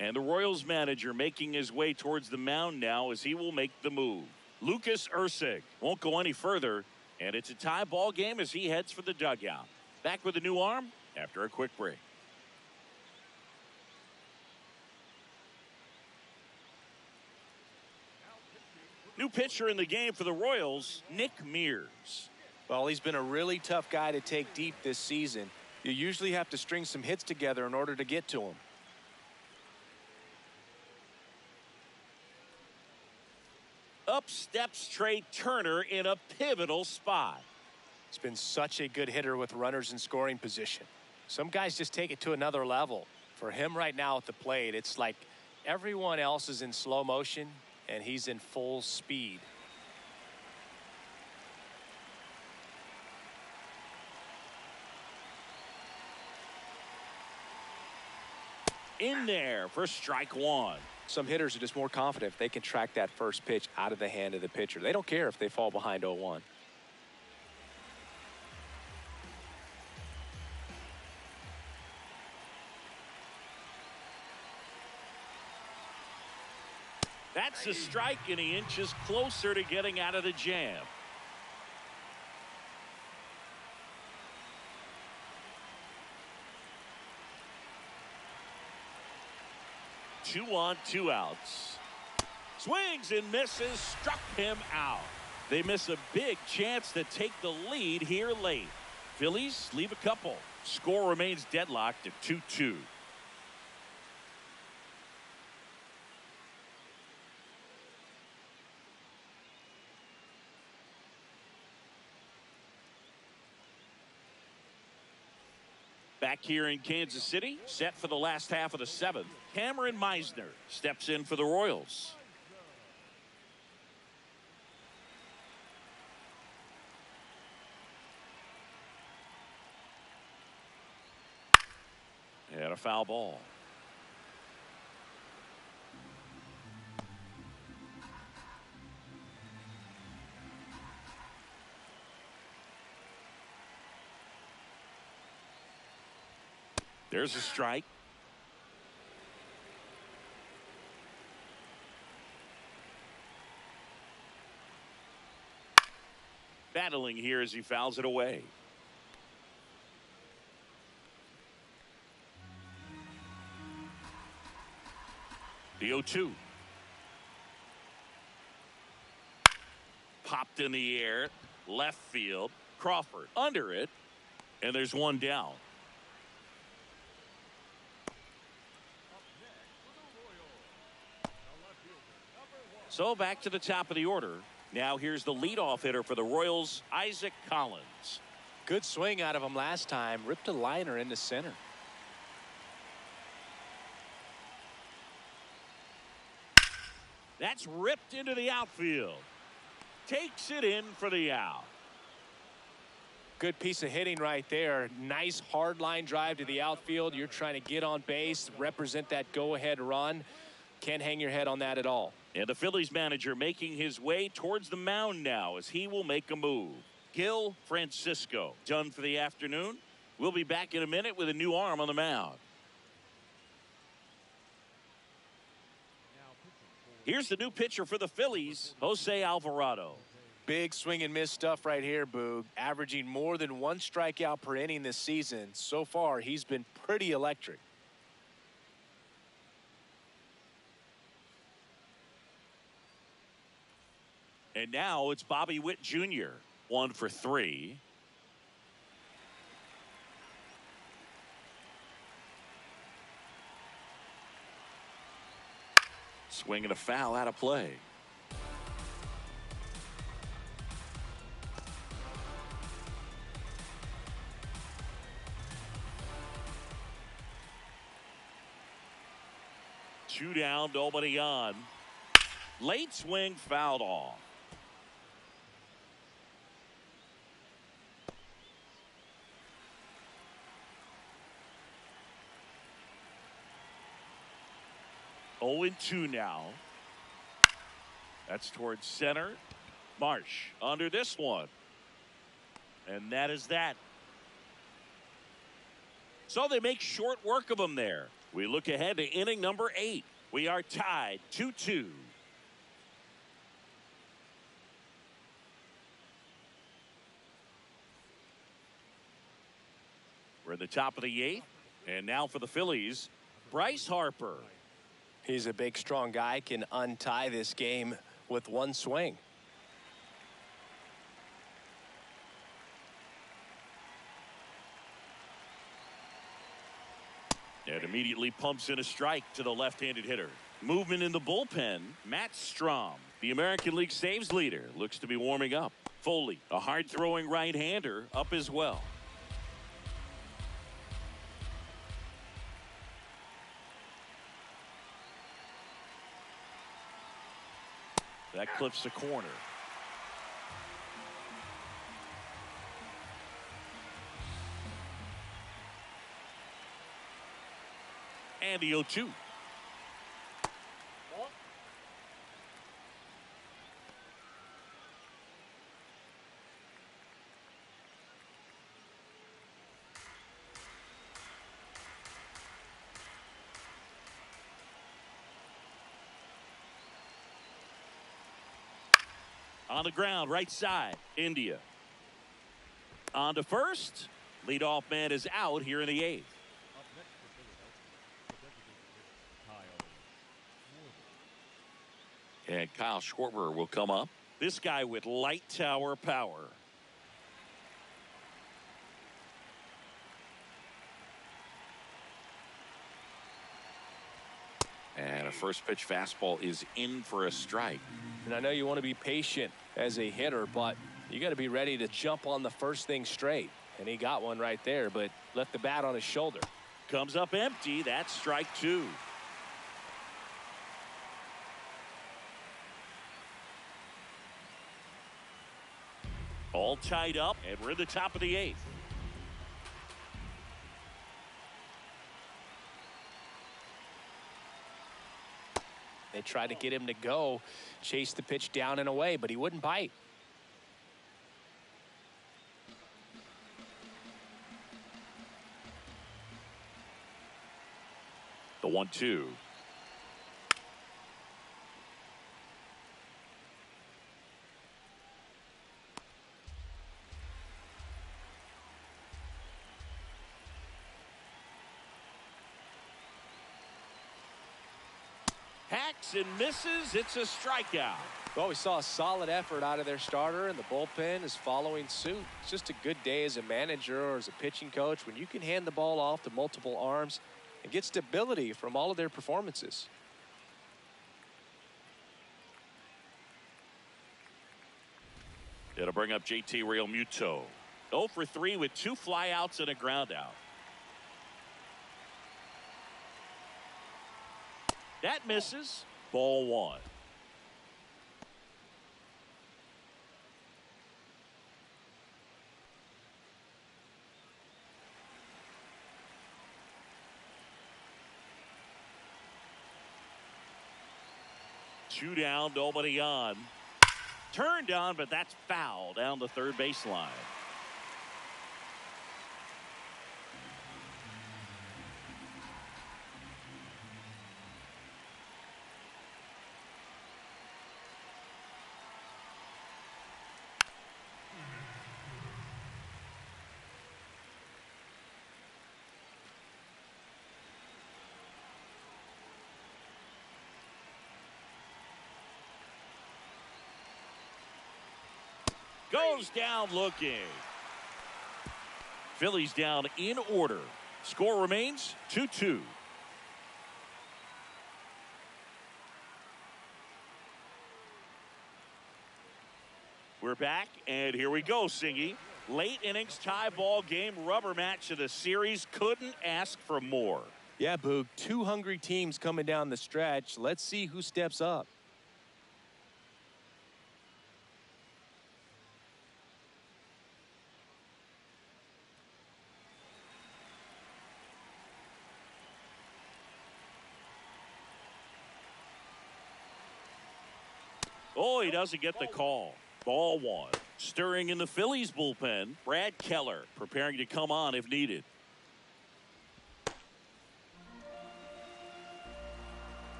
And the Royals manager making his way towards the mound now as he will make the move. Lucas Erceg won't go any further. And it's a tie ball game as he heads for the dugout. Back with a new arm after a quick break. New pitcher in the game for the Royals, Nick Mears. Well, he's been a really tough guy to take deep this season. You usually have to string some hits together in order to get to him. Up steps Trey Turner in a pivotal spot. He's been such a good hitter with runners in scoring position. Some guys just take it to another level. For him right now at the plate, it's like everyone else is in slow motion and he's in full speed. In there for strike 1. Some hitters are just more confident if they can track that first pitch out of the hand of the pitcher. They don't care if they fall behind 0-1. That's a strike, and he inches closer to getting out of the jam. 2 on, 2 outs. Swings and misses, struck him out. They miss a big chance to take the lead here late. Phillies leave a couple. Score remains deadlocked at 2-2. Back here in Kansas City, set for the last half of the 7th. Cameron Meisner steps in for the Royals. And a foul ball. There's a strike. Battling here as he fouls it away. The 0-2. Popped in the air. Left field. Crawford under it. And there's one down. So back to the top of the order. Now here's the leadoff hitter for the Royals, Isaac Collins. Good swing out of him last time. Ripped a liner into center. That's ripped into the outfield. Takes it in for the out. Good piece of hitting right there. Nice hard line drive to the outfield. You're trying to get on base, represent that go-ahead run. Can't hang your head on that at all. And the Phillies manager making his way towards the mound now as he will make a move. Gil Francisco done for the afternoon. We'll be back in a minute with a new arm on the mound. Here's the new pitcher for the Phillies, Jose Alvarado. Big swing and miss stuff right here, Boog. Averaging more than 1 strikeout per inning this season. So far, he's been pretty electric. And now it's Bobby Witt Jr. 1 for 3. Swing and a foul out of play. Two down, nobody on. Late swing fouled off. Oh and 2 now. That's towards center. Marsh under this one. And that is that. So they make short work of him there. We look ahead to inning number 8. We are tied 2-2. We're at the top of the 8th. And now for the Phillies, Bryce Harper. He's a big, strong guy, can untie this game with 1 swing. And immediately pumps in a strike to the left-handed hitter. Movement in the bullpen. Matt Strahm, the American League saves leader, looks to be warming up. Foley, a hard-throwing right-hander, up as well. That clips the corner. And the 0-2. On the ground, right side, India. On to first. Leadoff man is out here in the 8th. And Kyle Schwarber will come up. This guy with light tower power. And a first pitch fastball is in for a strike. And I know you want to be patient as a hitter, but you got to be ready to jump on the first thing straight. And he got one right there, but left the bat on his shoulder. Comes up empty. That's strike two. All tied up, and we're in the top of the eighth. They tried to get him to go, chase the pitch down and away, but he wouldn't bite. The 1-2. Hacks and misses. It's a strikeout. Well, we saw a solid effort out of their starter, and the bullpen is following suit. It's just a good day as a manager or as a pitching coach when you can hand the ball off to multiple arms and get stability from all of their performances. It'll bring up JT Realmuto. 0 for 3 with 2 flyouts and a ground out. That misses. Ball 1. Two down, nobody on. Turned on, but that's foul down the third baseline. Goes down looking. Phillies down in order. Score remains 2-2. We're back, and here we go, Singy. Late innings tie ball game, rubber match of the series. Couldn't ask for more. Yeah, Boog, 2 hungry teams coming down the stretch. Let's see who steps up. Oh, he doesn't get the call. Ball 1. Stirring in the Phillies bullpen, Brad Keller preparing to come on if needed.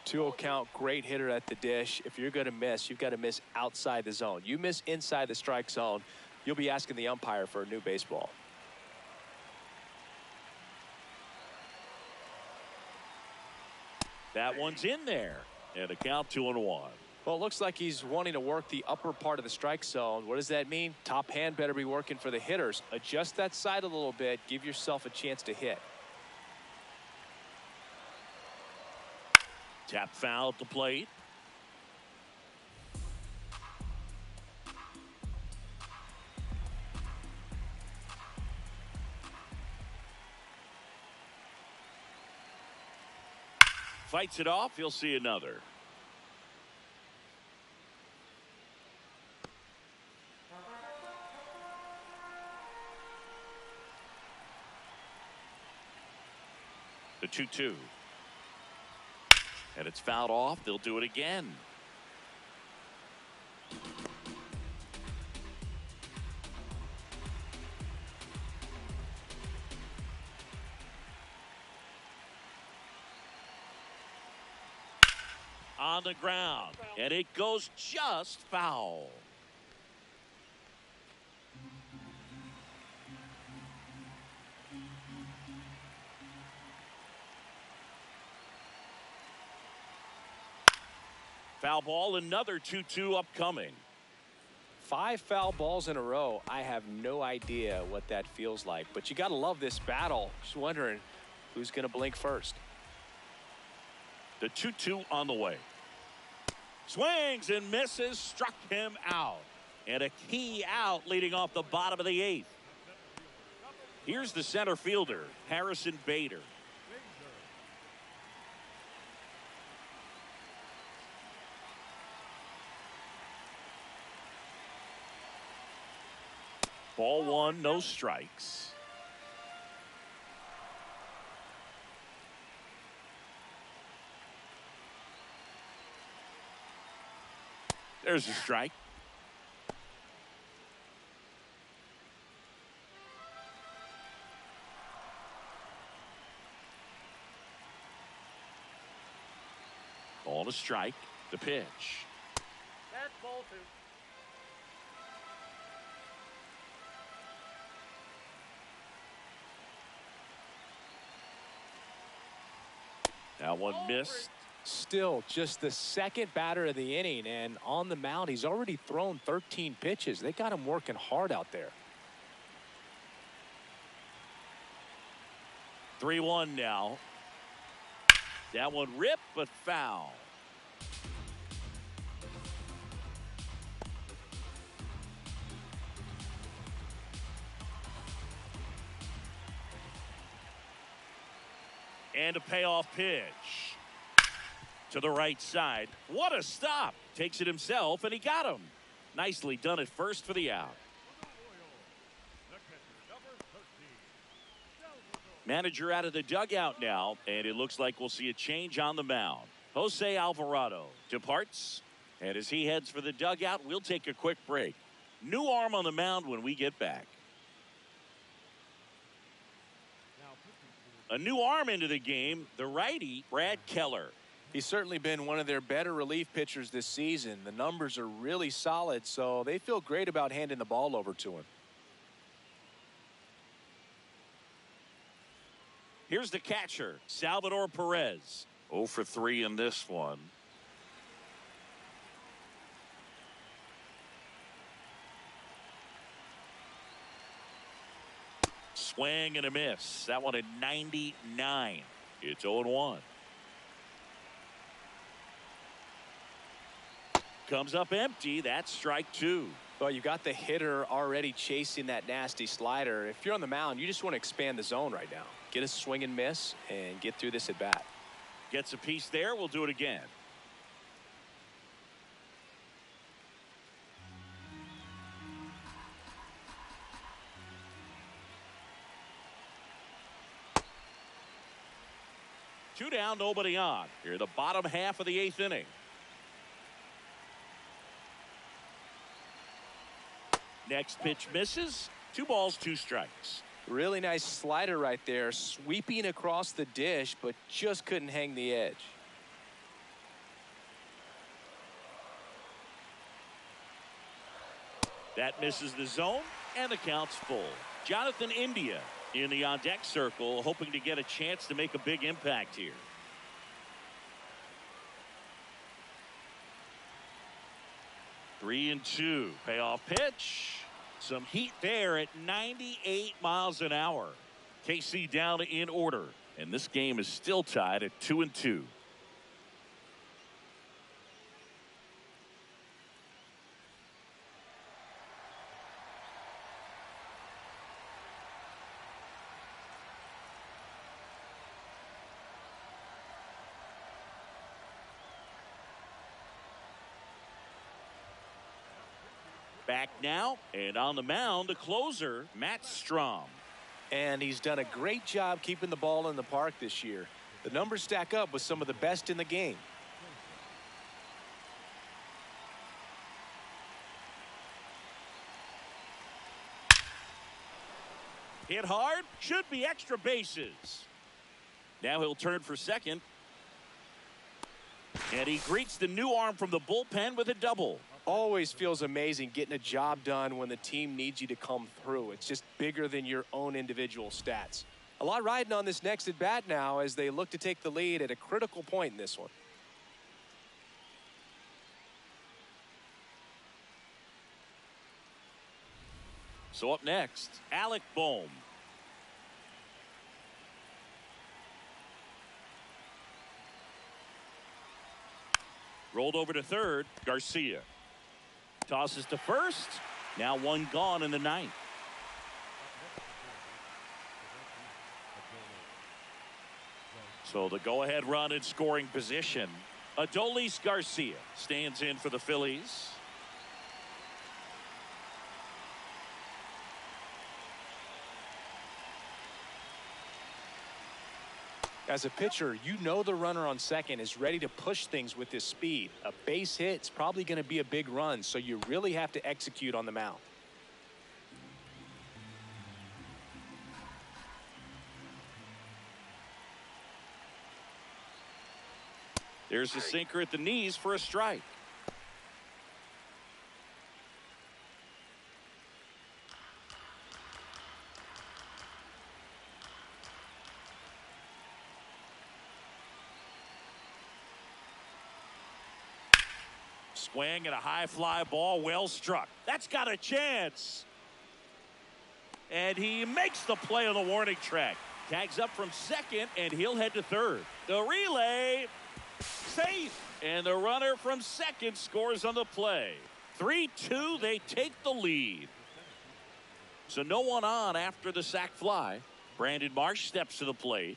Two count, great hitter at the dish. If you're going to miss, you've got to miss outside the zone. You miss inside the strike zone, you'll be asking the umpire for a new baseball. That one's in there. And a count 2-1. Well, it looks like he's wanting to work the upper part of the strike zone. What does that mean? Top hand better be working for the hitters. Adjust that side a little bit. Give yourself a chance to hit. Tap foul at the plate. Fights it off. He'll see another. The 2-2. And it's fouled off. They'll do it again. On the ground, and it goes just foul. Foul ball, another 2-2 upcoming. 5 foul balls in a row. I have no idea what that feels like, but you got to love this battle. Just wondering who's going to blink first. The 2-2 on the way. Swings and misses, struck him out. And a key out leading off the bottom of the 8th. Here's the center fielder, Harrison Bader. Ball 1, no strikes. There's a strike. Ball to strike. The pitch. That's ball 2. That one missed. Still just the second batter of the inning, and on the mound he's already thrown 13 pitches. They got him working hard out there. 3-1 now. That one ripped but foul. And a payoff pitch to the right side. What a stop. Takes it himself, and he got him. Nicely done at first for the out. Manager out of the dugout now, and it looks like we'll see a change on the mound. Jose Alvarado departs, and as he heads for the dugout, we'll take a quick break. New arm on the mound when we get back. A new arm into the game, the righty, Brad Keller. He's certainly been one of their better relief pitchers this season. The numbers are really solid, so they feel great about handing the ball over to him. Here's the catcher, Salvador Perez. 0 for 3 in this one. Swing and a miss. That one at 99. It's 0-1. Comes up empty. That's strike 2. Well, you got the hitter already chasing that nasty slider. If you're on the mound, you just want to expand the zone right now. Get a swing and miss and get through this at bat. Gets a piece there. We'll do it again. Two down, nobody on. Here, the bottom half of the 8th inning. Next pitch misses. 2 balls, 2 strikes. Really nice slider right there, sweeping across the dish, but just couldn't hang the edge. That misses the zone, and the count's full. Jonathan India in the on-deck circle, hoping to get a chance to make a big impact here. Three and 2. Payoff pitch. Some heat there at 98 miles an hour. KC down in order, and this game is still tied at 2-2. Back now, and on the mound, the closer, Matt Strom. And he's done a great job keeping the ball in the park this year. The numbers stack up with some of the best in the game. Hit hard, should be extra bases. Now he'll turn for second. And he greets the new arm from the bullpen with a double. Always feels amazing getting a job done when the team needs you to come through. It's just bigger than your own individual stats. A lot riding on this next at bat now as they look to take the lead at a critical point in this one. So up next, Alec Bohm. Rolled over to third, Garcia. Tosses to first. Now one gone in the ninth. So the go-ahead run in scoring position. Adolis Garcia stands in for the Phillies. As a pitcher, you know the runner on second is ready to push things with his speed. A base hit's probably going to be a big run, so you really have to execute on the mound. There's a sinker at the knees for a strike. Swing and a high fly ball, well struck. That's got a chance. And he makes the play on the warning track. Tags up from second, and he'll head to third. The relay, safe. And the runner from second scores on the play. 3-2, they take the lead. So no one on after the sac fly. Brandon Marsh steps to the plate.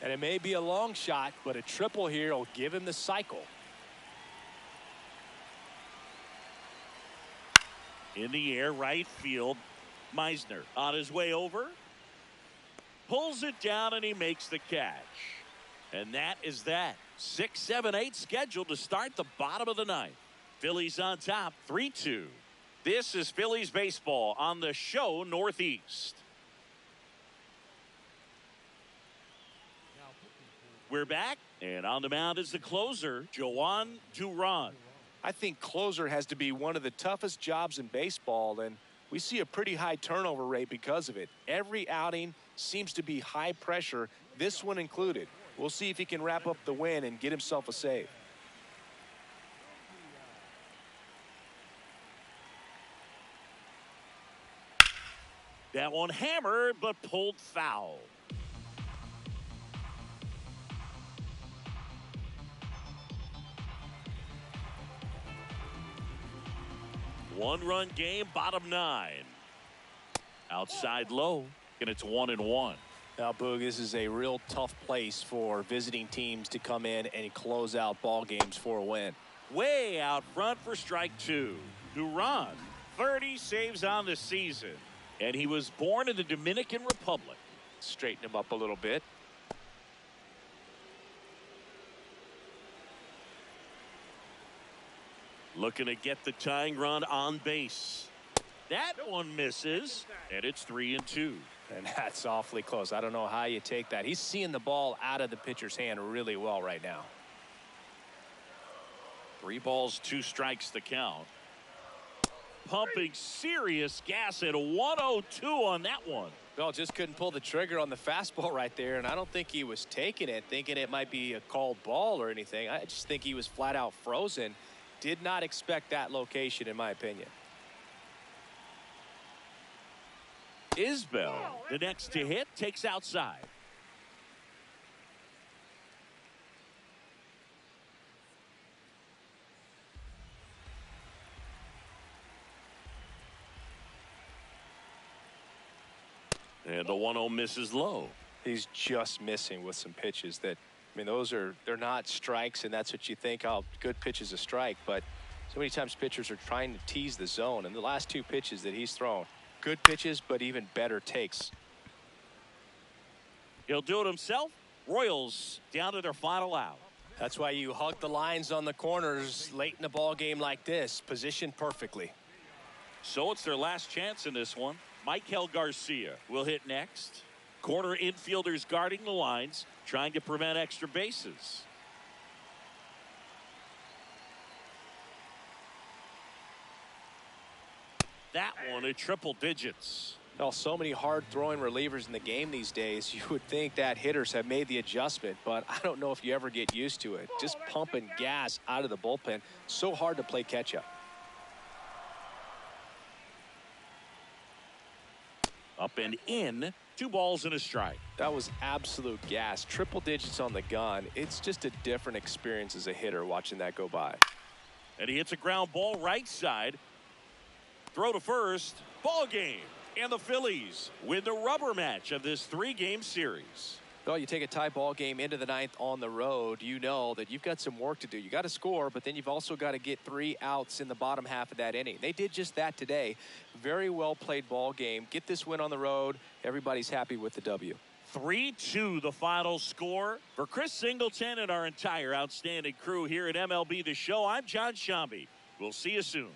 And it may be a long shot, but a triple here will give him the cycle. In the air, right field. Meisner on his way over. Pulls it down, and he makes the catch. And that is that. 6, 7, 8 scheduled to start the bottom of the ninth. Phillies on top, 3-2. This is Phillies baseball on the show Northeast. We're back, and on the mound is the closer, Joan Duran. I think closer has to be one of the toughest jobs in baseball, and we see a pretty high turnover rate because of it. Every outing seems to be high pressure, this one included. We'll see if he can wrap up the win and get himself a save. That one hammered, but pulled foul. One-run game, bottom 9. Outside low, and it's 1-1. Now, Boog, this is a real tough place for visiting teams to come in and close out ball games for a win. Way out front for strike 2. Duran, 30 saves on the season. And he was born in the Dominican Republic. Straighten him up a little bit. Looking to get the tying run on base. That one misses, and it's 3-2. And that's awfully close. I don't know how you take that. He's seeing the ball out of the pitcher's hand really well right now. 3 balls, 2 strikes the count. Pumping serious gas at 102 on that one. Well, just couldn't pull the trigger on the fastball right there, and I don't think he was taking it, thinking it might be a called ball or anything. I just think he was flat out frozen. Did not expect that location, in my opinion. Isbell, the next to hit, takes outside. And the 1-0 misses low. He's just missing with some pitches that, I mean, they're not strikes, and that's what you think, oh, good pitch is a strike. But so many times pitchers are trying to tease the zone, and the last 2 pitches that he's thrown, good pitches, but even better takes. He'll do it himself. Royals down to their final out. That's why you hug the lines on the corners late in the ball game like this, positioned perfectly. So it's their last chance in this one. Michael Garcia will hit next. Corner infielders guarding the lines, trying to prevent extra bases. That one at triple digits. Well, so many hard-throwing relievers in the game these days, you would think that hitters have made the adjustment, but I don't know if you ever get used to it. Just pumping gas out of the bullpen, so hard to play catch-up. Up and in. 2 balls and a strike. That was absolute gas. Triple digits on the gun. It's just a different experience as a hitter watching that go by. And he hits a ground ball right side. Throw to first. Ball game. And the Phillies win the rubber match of this 3-game series. Well, you take a tie ball game into the 9th on the road, you know that you've got some work to do. You got to score, but then you've also got to get 3 outs in the bottom half of that inning. They did just that today. Very well played ball game. Get this win on the road. Everybody's happy with the W. 3-2 the final score. For Chris Singleton and our entire outstanding crew here at MLB The Show, I'm John Shambi. We'll see you soon.